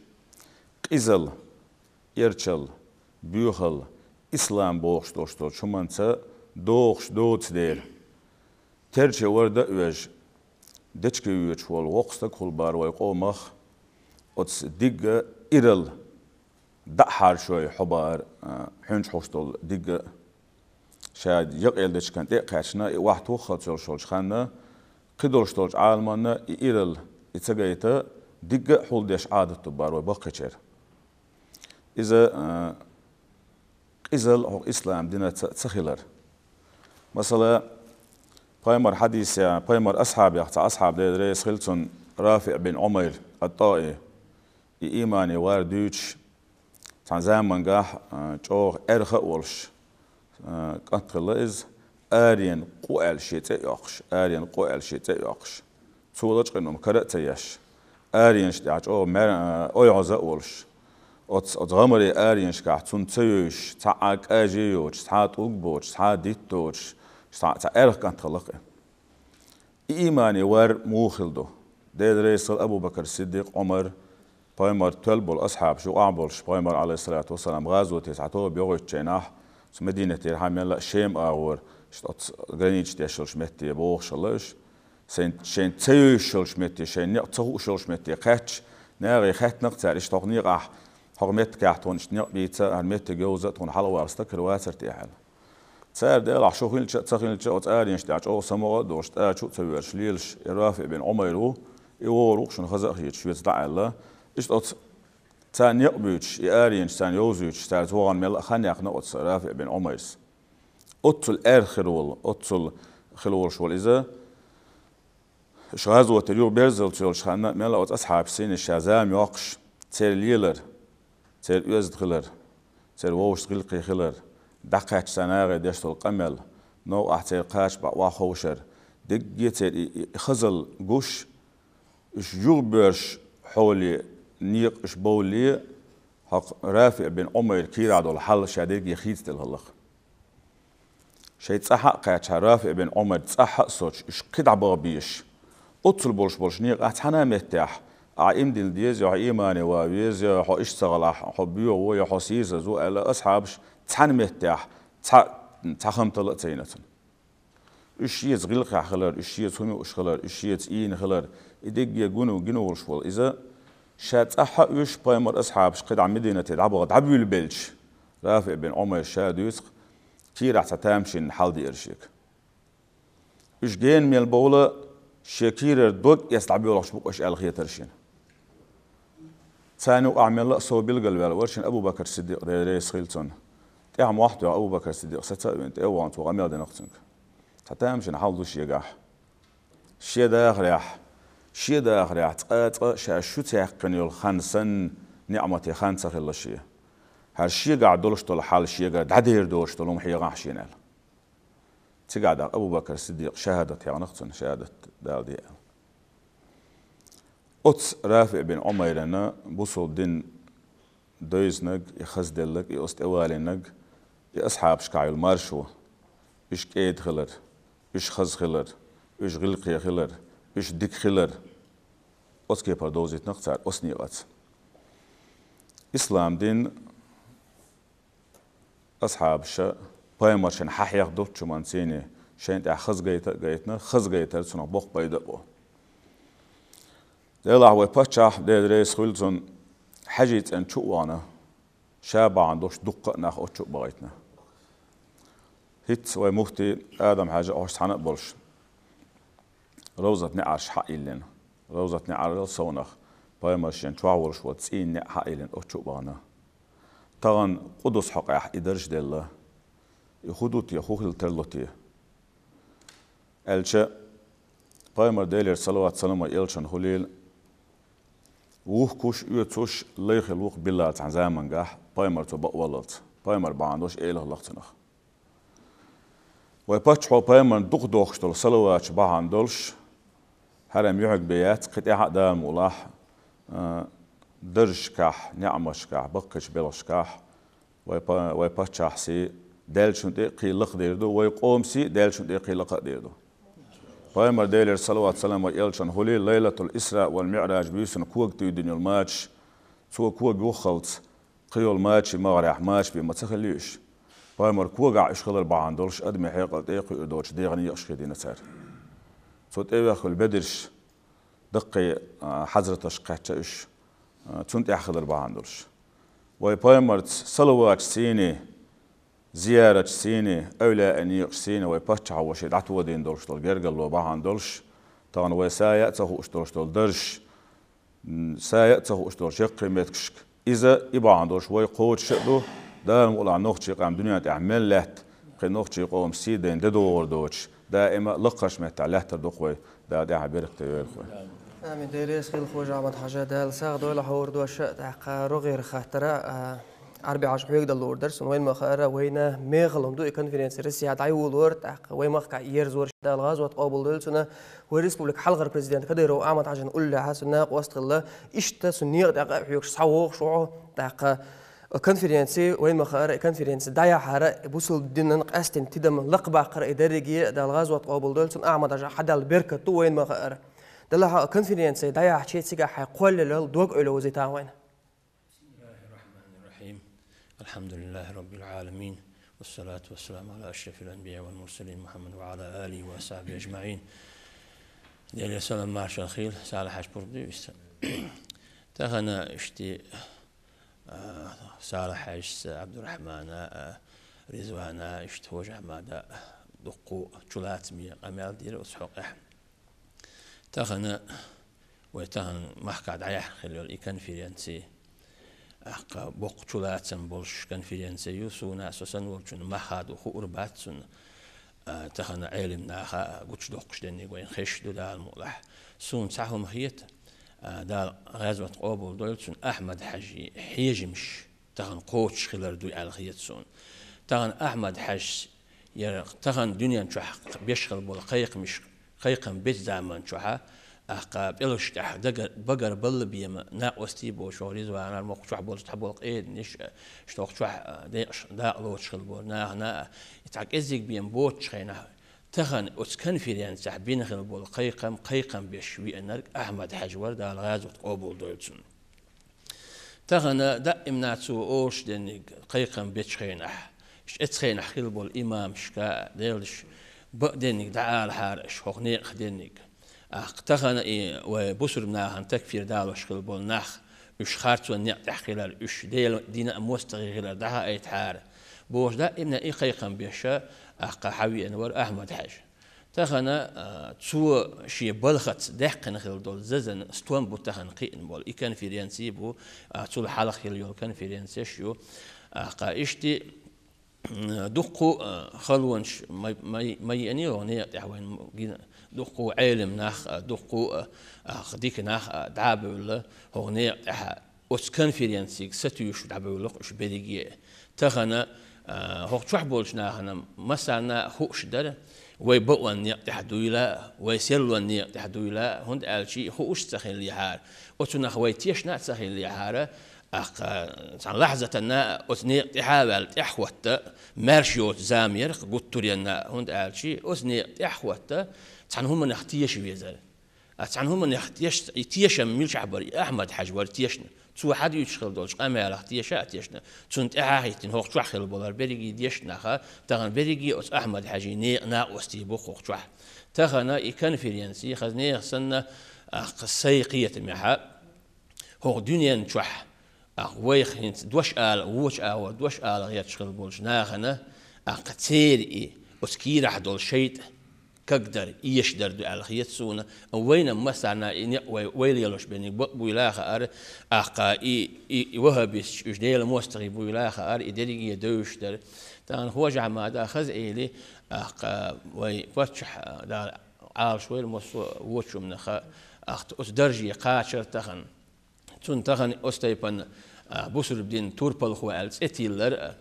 قزل يرچل بيوخل إسلام بوخش دوشتو شمانتا دوخش دوت دير ترچه ورده اوش دچكي يوش وال وقستا كل بار ويقومخ أتس ديگه إرل دحار شوي حبار حنش حوشتول ديگه شاید يقيل دچكن تيقاشنا واحد وخل شولش خاننا قدولشتولش عالمانا إرل إتساقيتا ديگه حول ديش عادت بار ويبقيشير إذا إزل أو إسلام دينا تسخيلر مثلا بايمر حديث بايمر أصحاب رئيس خلتون رافع بن عمير الطائي إيماني واردوش تان زمان قاح جوغ إرخ أولش قنطلئز آرين قوال شيء يقش تولج قنوم كرأتيش آرين شتاعج أو يعزا أولش أتغمري آرين شكاح تنتيوش تعاق آجيوش تعاق أقبوش تعاق ديتوش تعاق إرخ قنطلقي إيماني وار موخلدو ديد رئيس أبو بكر الصديق عمر بايمر تلبو الأصحاب شو أعبولش بايمر عليه الصلاة والسلام غازو تسعتو بيغوش تشيناح مدينة تيرحام يلا شيم أغور شتات غرينيش تيشلش متي بوخشلش شين تيوشلش متي شين نقطوشلش متي قاتش ناغي خات نقطع اشتغنيقح حرمت كاحتون اشتنيق بيتا هرمت جوزة تون حلوة استكر واتر تيحل تسار ديل عشوخين تسخين الشوت آرينش تاعش أو سموات دوشت آشو تسويرش ليلش الرافع بن عميرو يوروش نخزق هيت شويت دعلا اشتات تان يقبيش آرينش تان يوزيش تان توغن مل خانيق نقط رافع بن عميس أطل آخرول أطل خلول شوال إذا شغازو تريو بيرزل تيول شخانا مل أط أصحاب سين الشازام يوقش تير ليلر تير يوزد خلر تير ووش تغلقي خلر دقاش سناغي ديشتو القمل نو أحتير قاش بقوا خوشر دقية تير خزل قوش إش يغبرش حولي نيق إش بولي حق رافع بن عمير كيرادو الحل شاديق يخيط الهلق شي تصحق قاش رافع بن عمر تصحق صوتش إش قدع بابيش أطل بولش نيق أتحنا متاح عايم دين ديز يا إيماني وابيز يا حو اشتغل حو بيو ويا حو سيزة زو ألا أصحابش تحن متاح تخم طلقتينتن إشيت غلق خلر إشيت همي وش خلر إشيت إين خلر إديك جنو وشوال إذا شات أحق يش بايمر أصحابش قد عم مدينة العبوا عبوا البلش رافع بن عمر شاد يسق كي راح تتامشين حال دي إرشيك إش جين من البولة شكير دوك يستعبوا لك شبوك إش ألخية ترشين ثاني أعمل صوب القلب ورشين أبو بكر الصديق رئيس خيلتون تعم واحد أبو بكر الصديق ستأبنت أوان تو غميل دنقتنك تتامشين حال دوش يجاح شيء داخل تقاط شاشوت يحقن الخنسن نعمة خانسة خلا شيء هالشيء قاعد دولش طول حال الشيء قاعد عدير دوش طول محي غاحشينال تقعد أبو بكر الصديق شهادة يا نقصن شهادة دال دي أتس رافع بن عميرنا بوصل دين دويزنق يخزدلك يستوالنق أصحاب شكاي المارشو إيش كيد خلر إيش خز خلر إيش غلقي خلر إيش ديك خلر أتس كي بردوزيت نقصار أسني أتس إسلام دين أصحاب شا بايمر شن حياخ دوت شو منسيني شن تاع خز جيتنا خز جيتر سنة بوق بيدبو ده هو باتشاح ده رئيس خلصن حاجة أن شو وانا شاب عندوش دقة ناخ أو شو بغيتنا هيت ومفتي آدم حاجة أوش حنق بولش روزة نعرش حقيلين روزة نعرش صونخ بايمر شن شو عورش وتسين نع حقيلين أو شو بانا طبعا قدس حقيح إدرج دله يخدوتي يخوخ الترلوتي الشا بايمر ديلر صلوات سلام يلشن خليل ووخ كوش يوتوش ليخ الوخ بالله عن زمان جاح بايمر تبق ولط بايمر بعندوش إله لقتنخ ويباتش حو بايمر دوخ دوخشتل صلوات بعندولش هرم يحق بيات قطع دام ولاح درج كاح نعمش كاح بقش بلش كاح ويباتش حسي دالشون تقي لق ديردو ويقوم سي دالشون تقي لق ديردو بايمر ديلر صلوات سلام ويلشن هولي ليلة الإسراء والمعراج بيسن كوغ تي دنيا الماتش سو كوغ يوخلت قيو الماتش مغرح ماتش بما تخليش بايمر كوغ عايش خلر بعندولش أدمي حيقل تيقي يدوش ديغني يأشخي دينا سار سو تيوخ البدرش دقي حزرتش قحتش تونت يحخلر بعندولش وبايمر صلوات سيني زيارة سيني أولى أن يقسيني ويبتش عوشي دعتو دين دولش دول جرجل وباعن دولش طبعا ويسايا تهو اشتولش دول درش سايا تهو اشتولش يقيمتكشك إذا يباعن دولش ويقود شقدو دا نقول عن نوختي قام دنيا تعمل لهت قي نوختي قوم سيدين ددور دوش دائما لقش مهتع لهت الدقوي دا عبيرك تيويل خوي من ديريس خيل خوج عمد حاجة دال ساق دولة حور دو الشأ تحقا رغير خاطرة عربي عاش حيق دلور درس وين ما خيرا وينا ميغلم دو كونفرنس رسي عاد عيول ور تحقا وين ما خا يرزور دال غاز وتقابل دلسنا وريسبوبليك حلقة البريزيدنت كديرو عمد حاجة نقول لها سناق وسط الله إشتا سنيق تحقا حيوكش صوغ شوعو تحقا كونفرنسي وين ما خيرا كونفرنس دايا حارة بوصل دينا نقاستن تدم لقبع قرأ درجية دال غاز وتقابل دلسنا أعمد حاجة حدا البركة تو وين ما خيرا دلها كونفرنسي دايا حشيت سيقا حيقول لل دوق أولو زيتا وين الحمد لله رب العالمين والصلاة والسلام على أشرف الأنبياء والمرسلين محمد وعلى آله وصحبه أجمعين. ديالي سلام مارشال خيل صالح حاج بردي تغنى اشتي صالح حاج عبد الرحمن رزوانا اشت وجع ماذا دقو جلات مية أمال ديال أسحق تغنى وتغن محكاد عيح خلال الكونفرنسي أحق بوقتلات سنبولش كونفرنسي يوسونا أساساً ولشون محاد وخوربات سن تخنا علم ناخا قتش دوقش دني وين خش دو دال مولح سون ساهم خيت دال غزوة قابل دولتون أحمد حجي حيجمش تخن قوتش خلال دو على خيت سون تخن أحمد حج تخن دنيا نشوح بيشغل بول قيق مش قيقا بيت زمان شوحا أحقاب إلش تح بقر بل بيما ناقوستي بوش وريزوانا الموقع بولش تحبول قيد نش اشتوق شوح دا لوش خلبور نا يتعك إزيك بيم بوتش خينا تخن كونفرنس بين خلبول قيقا بيشوي أنك أحمد حجور دا الغاز وتقابل دولتون تخن دائما تسو أوش دنك قيقا بيتش خينا اتخينا خلبول إمام شكا ديلش بقدنك دعا الحارش هغنيق دنك تخن وبصر مناهن تكفير دالوش خلبول ناخ اش خارتو نقطع خلال اش دينا مستغي خلال دها ايت حار بوش دائما اي قيقا بيشا حوي انور احمد حاج تخن تو شي بلخت دحقن خلال دول ززن استوان بو تخن قين بول اي كونفرنسي بو تو الحلقه خلال كونفرنسي شو اشتي دقو خلونش ما يعني هوني وين دقو علم ناخ دقو ديك ناخ دعابه ولا هوني أس كونفرنسيك ستيوش دعبولق إش بديجي تخنا هو شو حبولش ناخنا مثلا هوش در ويبقون يقتحدويلا ويسلون يقتحدويلا هند ألشي هوش تخيل ليهار أتونا خويتيش نا تخيل ليهار عن لحظة أن أثني تحاول تحوت مرشيوت زامير قلت لنا هند ألشي أثني تحوت عن هم نختيش بيزر عن هم نختيش تيش ميلش عبري أحمد حجور تيشنا تو حد يشخل دولش أمال اختيشة تيشنا تنت أحيتين هو شو خيل بولار بريجي ديشنا خا تغن بريجي أس أحمد حجي نا وستيبو خو شو تغنا يكونفرنسي خزني خسنا قصيقية محا هو دنيا نشوح ويخ هنت دوش دوش غير تشغل بولش ناخنا قتير أسكير حدول شيء كقدر يشدر دو الخيط سونا وين مثلا ويل يلوش بيني بويلا خار وهبش جديل مستغي بويلا خار يدري يدوش در تان هو جماعة دا خز إلي وي فتح دا عال شوي المسو وشو من أس درجي قاشر تخن تخن أستيبن بوسر بدين توربل خو ألس إتيلر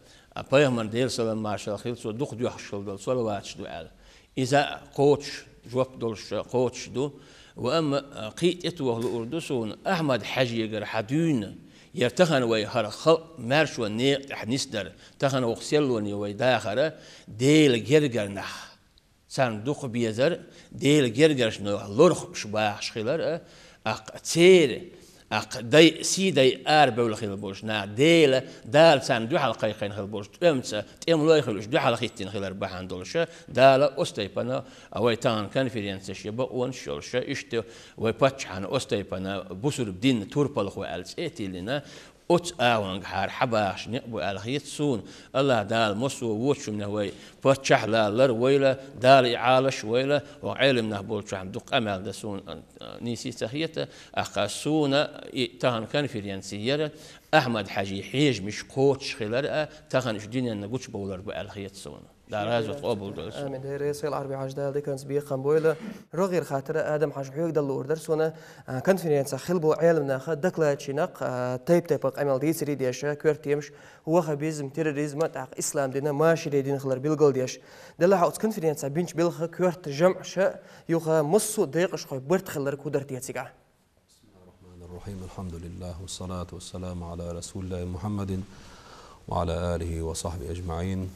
بيهمر ديل سلام مارشال خيل دوخ دو حشل دول سلواتش دو أل إذا قوتش جواب دولش قوتش دو وأما قيت إتوه الأردسون أحمد حجي يقر حدون يرتخن ويهر خلق مارش ونيق حنيسدر تخن وخسيل وني داخرة ديل جرجر نخ سان دوخ بيزر ديل جرجر شنو لورخ شباح شخيلر تير داي سيداي أربع ولا خيل بورش نا ديل دال سان دو حلقة خين خيل بورش تمسا تيم لا خيلش دو حلقة خيتين خيل أربعة عندولش دال أستيبنا ويتان كونفرنس شيبا ونشولش إشتو ويبتشان أستيبنا بوسر بدين توربال خو ألس إتيلنا أت أوانج حار حباش نقبو الخيت سون الله دال مسو ووتشو من هوي بتشح لا لر ويلا دال عالش ويلا وعلم نهبول شو عم دق أمل دسون نيسي تخيته أقاسونا تهان كونفرنسية أحمد حجي حيج مش قوتش خلال تهان إيش دينا نقولش بولر بالخيت سون دارازو قبول دولس من دير سيل عربي عاش دال دي كانت بيق قنبويلة رغير خاطر آدم حاج حيوك دل أوردر سونا كونفرنسا خلبو علمنا خد دكلا تشينق تيب عمل دي سري ديش كورتيمش هو خبيزم تيروريزم تاع إسلام دينا ماشي دين خلر بيلقول ديش دل حوت كونفرنسا بينش بيلخ كورت جمع شا يوخا مصو دقيقش خوي برت خلر كودر تيتسيقع بسم الله الرحمن الرحيم الحمد لله والصلاة والسلام على رسول الله محمد وعلى آله وصحبه أجمعين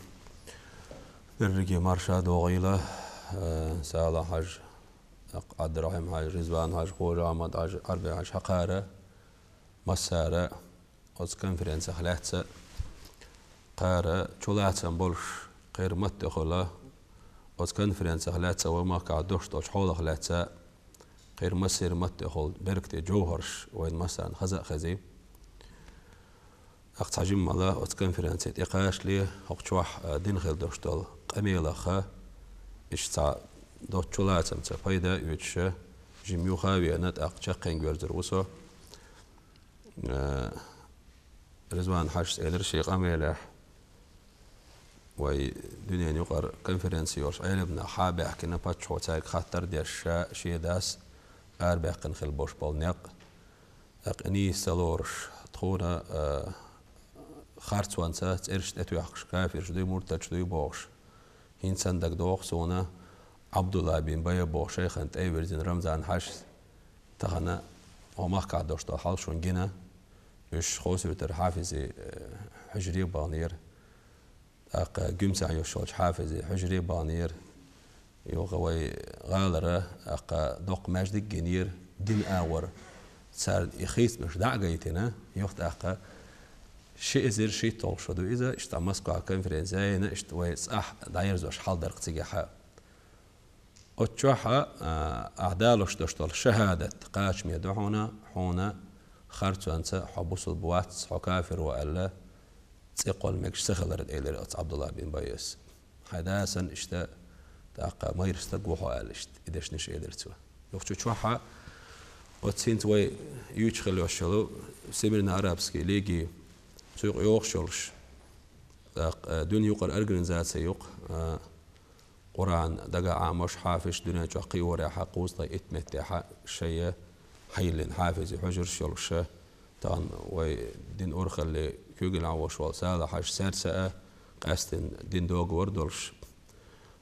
الرجي مرشد وغيله سالة حج عبد الرحيم حج رزوان حج خوجة عمد حج عربي حج حقارة مسارة أز كونفرنس خلاتسة قارة شولاتسة بولش غير متخلة أز كونفرنس خلاتسة وما قعدوش توش حول خلاتسة غير مسير متخل بركتي جوهرش وين مثلا خزق خزي أقتحجم الله أز كونفرنس إقاش ليه أقتوح دين خيل دوشتول قميلة خا إشتا دوت شولاتسة متفايدة يوتش جميو خاوية نت أقتشقين جورزر وصو رزوان حاج إلر شيخ أميلح وي دنيا يقر كونفرنس يورش علمنا حابة حكينا باتش هو تايك خاطر ديش شي داس أربع قنخل بوش بالنق أقني سلورش تخونا خارت وانسا تيرش تتو يحقش كافر شدوي مرتد شدوي بوش هين صندق دوخ سونا عبد الله بن بايا بوش شيخ انت ايبرزين رمزان حاج تخنا وما قاعد دوش حال شون جينا يش خوسي بتر حافظي حجري بانير أق جمسع يشوج حافظي حجري بانير يوغوي غالرة أق دوق مجد جنير دين آور صار يخيس مش دعجيتنا يوخت أق شيء زير شيء طول شدو إذا اشتمسكوا على كونفرنسية نشتوي صح داير زوج حال درق تجيها أتشوحة أعدالوش دشتول شهادة قاش ميدوحونا حونا خارج أنسى حبوس البوات حكافر وألا تقول مكش سخلر إلى عبد الله بن بايس هذا سن إشتا تاق ما يرستقوا حال إشت إدش نش إلى توا يوختو شوحة وتسينت وي يوتشخل وشلو سمرنا عربسكي ليجي سوق يوخشلش تاق دون يقر أرجنزات سيوق قرآن دقا عامش حافش دنيا جاقي ورا حقوس طي إتمتها شيء حيلن حافظ حجر شلش طبعا ويدين أورخ اللي كيوجل عوش والسالة حاج سارسة قاستن دين دوغ وردولش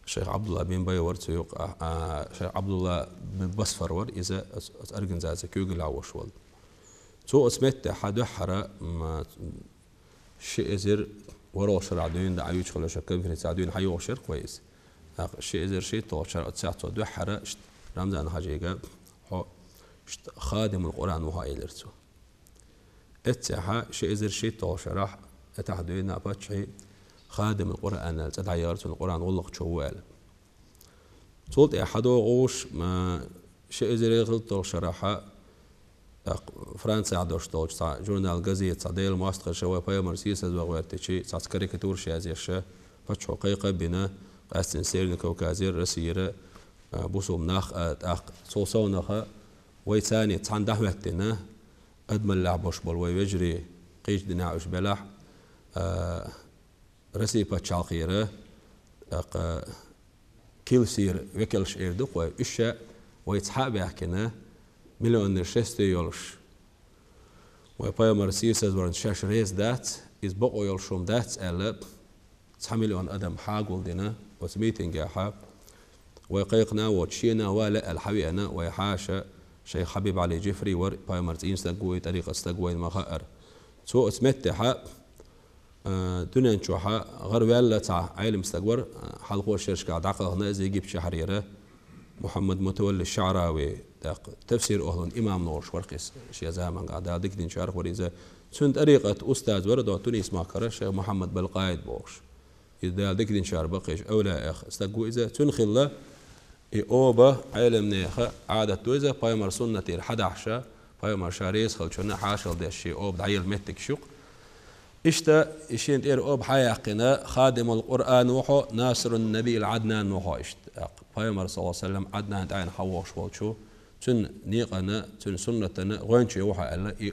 الشيخ عبد الله بن باي ورد سيوق الشيخ عبد الله بن بصفر ور إذا أرجن زازة كيوجل عوش وال تو اسمت حد حرا ما شيء زر ورا شرع دين دعيوش خلا شكل في سعدين حيو شر كويس شيء زر شيء تو شرع تسعة دو حرا رمضان حاجة هو خادم القرآن وهاي لرتو اتساحة شيء زر شيء تو شرح اتحدين أبتشي خادم القرآن تدعيرت القرآن والله شوال صوت أحدو غوش ما شيء زر يغلط شرحه فرنسا عدوش توش تاع جورنال جازيت صديل ماستر شوي باي مرسيس زوغواتشي تاع كاريكاتور شازيشه فتش حقيقه بنا قاستن سيرن كوكازير رسيره بوسو مناخ اخ صوصونها ويتاني تاع دحمتنا ادمل لعبوش بول ويجري قيش دناعش بلاح رسي باتشالخيره كيل سير وكلش ايردوق وإشا ويتحاب يحكينا مليون شستي يولش ويبايا مرسيس ورن شاش ريس دات إز بقو يولشوم دات ألب 9 مليون أدم حاقول دينا وسميتين جاحا ويقيقنا وتشينا ولا الحبيئنا ويحاشا شيخ حبيب علي جفري ور بايا مرسيس استقوي طريقة استقوي المخائر سو اسمتها دنيا نشوحا غير ولا تاع عيلم استقور حلقوا الشركة عقل هنا زي جيب شحريره محمد متولي الشعراوي تفسير أهل إمام نور شورقيس شيء زمان قاعد هذيك دين شارك وريزة سن طريقة أستاذ ورد تونس ما كرش محمد بالقايد بوش إذا هذيك دين شار بقيش أولا أخ استقوا إذا تنخله إوبا علم نيخة عادة تويزة بايمر سنة الحداشة بايمر شاريس خلشنا حاشل ده الشيء أوب دعيل متك شق إشتا إشين إير أوب حياقنا خادم القرآن وحو ناصر النبي العدنان وحو إشت بايمر صلى الله عليه وسلم عدنان تعين حوش والشو تن نيقنا تن سنتنا غنشي وحا ألا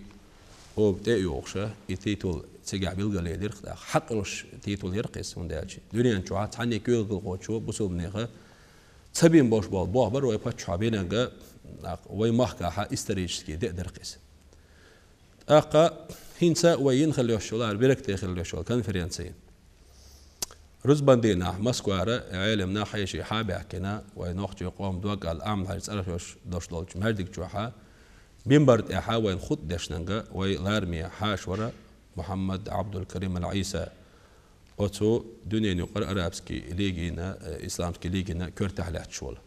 أوب تيوخشة يتيتول تيجع بالقلي يرخ حقلش تيتول يرقص من دالشي دنيا نشوها تعني كيل بالقوتشو بسوب نيقة تبين باش بال بوهبر ويباتشوا بينك ويمحكا حا استريجسكي دقدر قيس أقا هنسا وين خليو الشغل بركتي خليو الشغل كونفرنسين رزباندينا مسكوارة علمنا حيشي حابي حكينا ونوختي قوم دوق الأمن حيث أرخيوش دوش دولش مهردك جوحا بينبرد إحا وين خد دشننغا ويلارمي حاشورة محمد عبد الكريم العيسى أوتو دنيا نقر أرابسكي ليجينا إسلامسكي ليجينا كورتحلات شول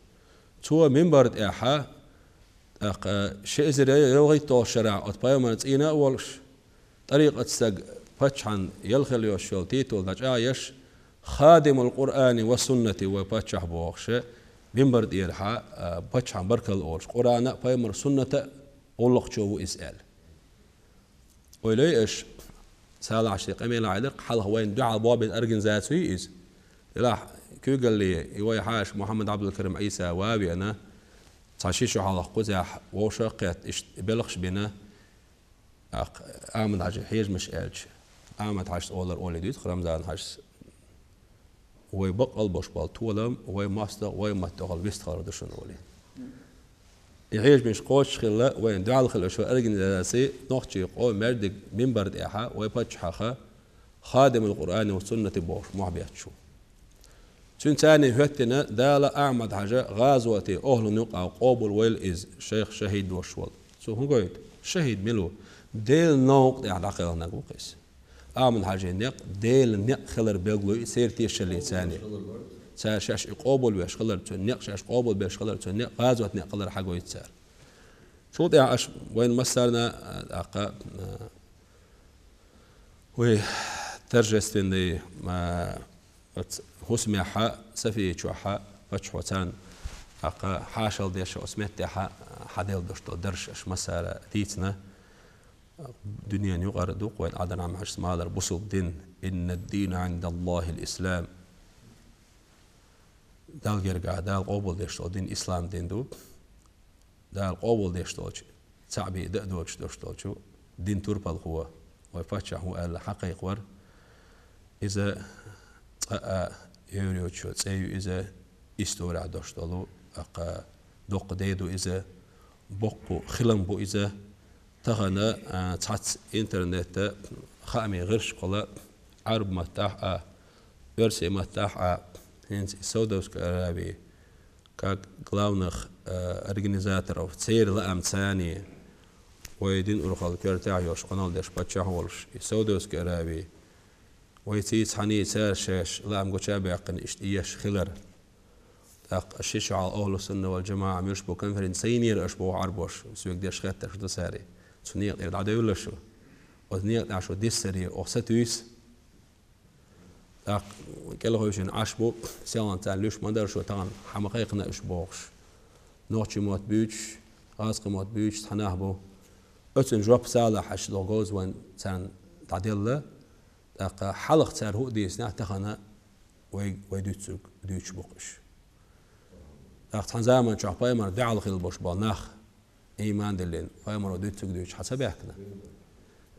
تو منبرد إحا شيء زي يلغي تو شرع أتبايمانت إينا أولش طريقة سج باتشان يلخليو الشول تيتول داج آيش خادم القرآن والسنة وباتشح بوخشة بينبرد إيرحا باتشان بركل أولش قرآن بايمر سنة أولق شو إسأل ويليش سال عشرة أمين العيدق حل هوين دعاء بواب أرجن ذاتي إز لا كي قال لي يوي حاش محمد عبد الكريم عيسى وابي أنا تعشيشو على قزح وشقت بلغش بنا آمد عشر حيج مش قالش آمد عشر أولر أولي ديت خرمزان عشر ويبقى البوش بالطولم ويماستر ويمتغل بيستغل دشون أولي يعيش مش قوش خلا وين دعاء الخلا شو أرجن ذاتي نختي قوم مردك من برد إحا ويبتشحخ خادم القرآن والسنة بوش محبيات شو تاني هتنا دالا أعمد حاجة غازوتي أهل نقع قابل ويل إز شيخ شهيد وشوال سو هو قايد شهيد ملو ديل نوق يعني عقل نقوقيس أعمد حاجة نق ديل نق خلر بيقلو سير تيشلي ثاني سار شاش قابل بيش خلر تنق شاش قابل بيش خلر تنق غازوت نق خلر حاجة يتسار شو ده عش وين مسرنا عقا وي ترجستين دي ما هسمي حا سفي شوحا فتشوتان عقا حاشل ديش اسمت حا حديل دشتو درش مسألة ديتنا دنيا يغر دوق وين عدن عم حش مالر بصل دين إن الدين عند الله الإسلام دال جرجع دال قبول دشتو دين إسلام دين دو دال قبول دشتو تعبي دقدوش دشتو دين تربل هو ويفتش هو الحقيق ور إذا يوريوتشو تسيو إذا إستورع دشتلو أقا دوق ديدو إذا بقو خلنبو إذا تغنى تحت إنترنت خامي غيرش قلا عرب متاح ورسي متاح هنس سودوسك أرابي كغلاونخ أورجانيزاتور أو تسير لأم ثاني ويدين أرخال كرتاعيوش قنال دش بتشاولش سودوسك أرابي ويتيت حني سار شاش لأم قشابي عقن إيش خلر الشيش على أهل السنة والجماعة ميشبو كونفرنسينير أشبو عربوش سويك ديش خاتر شو تساري سنيق إرد عدو لشو ونيق عشو ديسري أو ستويس كله هوشين عشبو سيلان تان لوش مدر شو تان حمقيقنا أشبوش نوتشي موت بيوش غاسق موت بيوش تحناهبو أتن جواب صالح أش لوغوز وان تان تعديل حلق تار هو ديسنا تخنا ويدوتسوك دوتش بوقش زمان شو بايمر دعال خيل بوش بالناخ إيمان دلين بايمر دوتسوك دوتش حسب يحكنا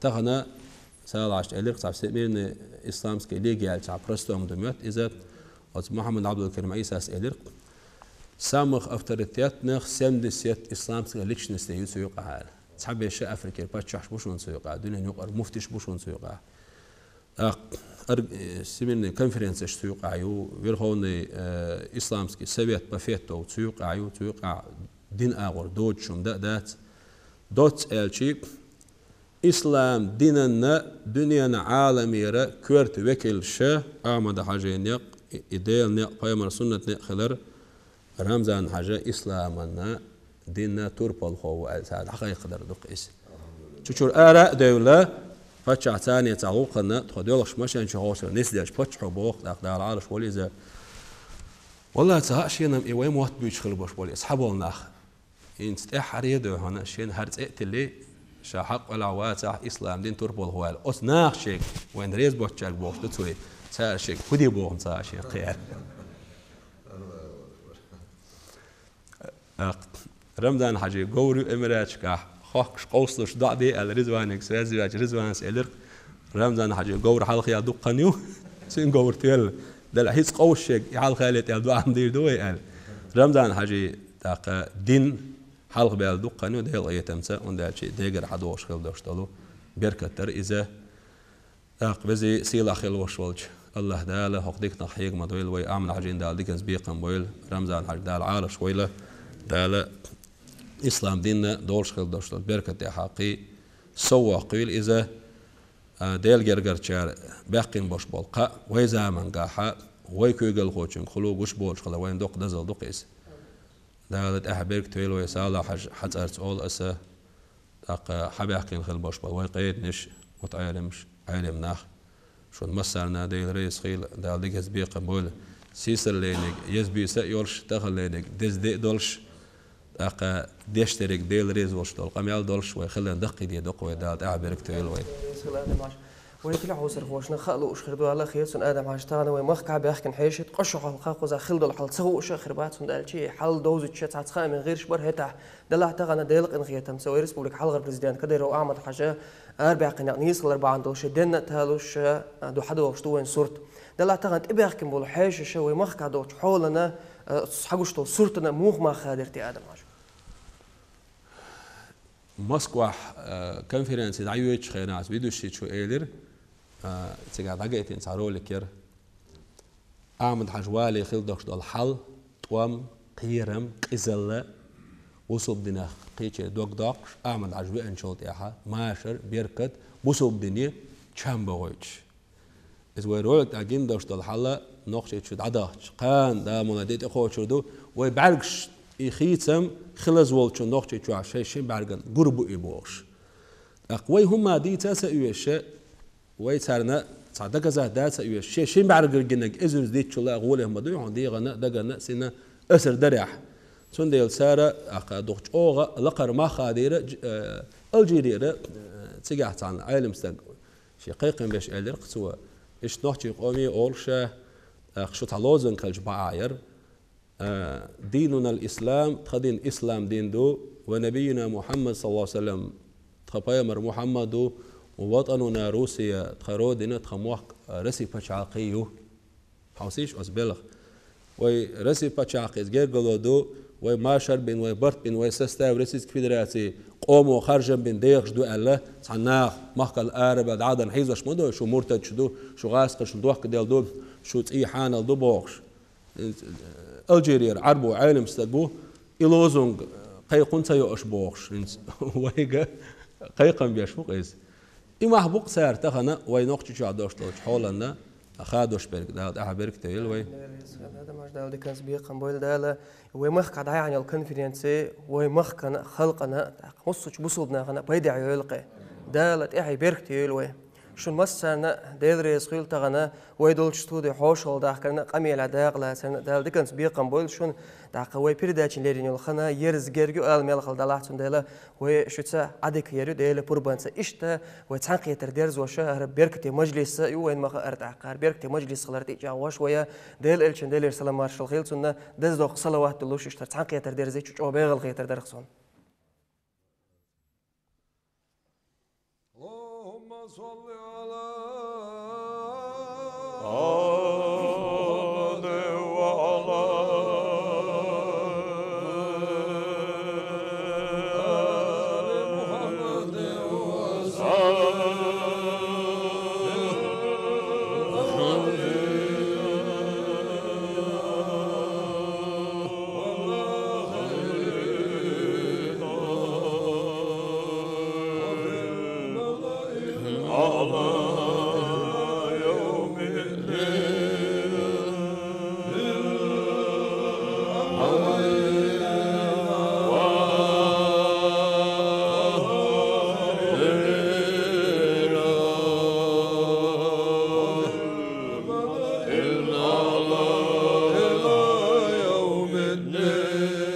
تخنا سالعش إليق تعب سميرنا إسلامسكي ليجي تعب برستوم دميات إذا محمد عبد الكريم عيسى إليق سامخ أفتريتيات نخ سمدسيت إسلامسكي ليشنس تيجي سيوق عال تعب الشيء أفريقيا باتشاش بوشون سيوق عال دنيا نيوقر مفتش بوشون سيوق عال سميرنا كونفرنس سيوق عيو ويرهوني إسلامسكي سبيت بافيتو سيوق عيو سيوق دين أغور دوت شوم دات دوت ألشي إسلام ديننا دنيا عالمية كورت وكيل شا أحمد حاجة نق إديل نق بايمر سنة نق خلر رمزان حاجة إسلامنا ديننا توربال هو هذا حقيقة در دقيس تشور آراء دولة فتح ثانية تعوقنا تخدولش مشان شهوش نسدش فتح بوق دار عارش ولي ذا والله تهاشينا إيوه موت بيش خلبوش ولي أصحابه ناخ إن تحريده هنا شين هرت إقتلي شاحق ولا واتح إسلام دين تربول هوال أصناخ شيك وين ريز بوتشاك بوش تسوي سار شيك خدي بوهم سار شيك خير رمضان حاجة قوري إمراتش كح خاكش قوسلش ضعبي الرزوانك سازواج رزوان سألر رمضان حاجة قور حلقة يا دوق قنيو سين قور تيل دل حيس قوش شيك يحل خالد يا دو عم دير دوي قال رمضان حاجة تاق دين حلق بيال دوق قنيو ده يلقى يتمسى وندال شيء ديجر حدوش خل دوشتلو بيركتر إذا تاق بزي سيلا خل وشولج الله داله حقديك نحيق مدويل وي أعمل حاجين دال ديكنز بيقم بويل رمضان حاجة دال عارش ويله داله إسلام ديننا دولش خل دوشتل بيركت حقي سوا قيل إذا ديل جرجر شار باقين بوش بولقا وي زمان قاحا وي كويقل خوشن خلو وش بولش خلا وين دوق دزل دوقيس دالت أحبيرك تويل وي سالا حتى أرت أول أسا تاق حباقين خل بوش بول وي قيد نش وتعلمش علم ناخ شون مسرنا ديل ريس خيل دال ديك هزبيق بول سيسر لينك يزبي سيولش تخل لينك دز دي دولش أقا ديشترك ديل ريز وش دول قميال دولش ويخلي ندقي دي دق ويدات أعبرك تويل وين. ويطلع وصر خوشنا خلو وش خردو على خير سن آدم عشتانا ويمخك بيحكن حيشت قشوا على الخاق وزا خلدو الحل تسوق وش خربات سن دال شيء حل دوز تشت عتخا من غير شبر هتح دلع تغنا ديلق إن خيتم سوي ريسبوليك حل غير بريزيدنت كده رو أعمد حاجة أربع قناقنيس الأربعة عندوش دنا تهالوش دو حدو وش وين صورت دلع تغنا تبيحكن بقول حيش شو ويمخك دوش حولنا حقوش تو صورتنا موخ ما خادرتي آدم عشان موسكوا كونفرنس دعيوش خيرات بيدوش شو إيلر تيجا دقيقتين صاروا لكير أعمد حجوالي خلدوش دول حل توام قيرم قزلة وصوب دنا قيتشي دوق دوقش أعمد حجوي أنشوط إياها ماشر بيركت وصوب دنيا تشامبويتش إذا ويرولك أجين دوش دول حلا نقش يتشد عداش قان دا مناديت أخوة شردو ويبعرقش يخيتم خلز والشون نقش يتشو عشان شيء بعرقن قربو إبوش أقوي هما دي تاسا يوشة ويتارنا صدق زهدات يوشة شيء بعرق الجنك إذا زديت شو لا أقوله ما دوي عندي غنا دقنا سنا أسر دريح سون ديال سارة أقدوش أوغا لقر ما خاديرة الجيريرة تجاهت عن عالم استق شقيق باش ألير قسوة إيش نحكي قومي أولشة شو تعلوزن كالجبعاير ديننا الإسلام تخدين إسلام دين دو ونبينا محمد صلى الله عليه وسلم تخبايمر محمد ووطننا روسيا تخرودنا تخموح رسي بشعقيو حوسيش أسبلغ وي رسي بشعقي زجر قلودو وماشر بين وبرت بين وسستا ورسيس فيدراسي قوموا خرجا بين ديغش دو الله صناخ محقل آرب عدن حيزش مدو شو مرتد شدو شو غاسق شو دوح كديل دو شو تي حانل دو بوخش الجيرير عربو عالم استدبو إلوزونغ قيقون سيو أشبوخش ويجا قيقن بيشوق إيز إما حبوق سعر تخنا وينوقش شو عدوش توش حولنا أخادوش بيرك ده أحبيرك تيل وي هذا مش داودي كان سبيق قنبويل دالا ومخ قد عن الكونفرنسي ومخ كان خلقنا مصوش بصودنا خنا بيدي عيلقي دالت إحي بيرك تيل وي شون مسنا ديدري سخيل تغنا ويدول شتودي حوشل داخ كنا قميل عداق لا سنة دال دكان سبيق قنبويل شون داق وي بيرداتشين ليرين الخنا يرز جرجو الميل خل دلاحتون دالا وي شوتسا عدك يرو دالا بربانسا إشتا وتحقي ترديرز وشهر بيركتي مجلس وين ما أرتعقار بيركتي مجلس خلرتي جاواش ويا دال إلشن دال إرسلام مارشال خيل سنة دز دوق صلوات اللوش إشتا تحقي ترديرز إيش أو بيغل خي تردرخصون اللهم صل على يوم الدين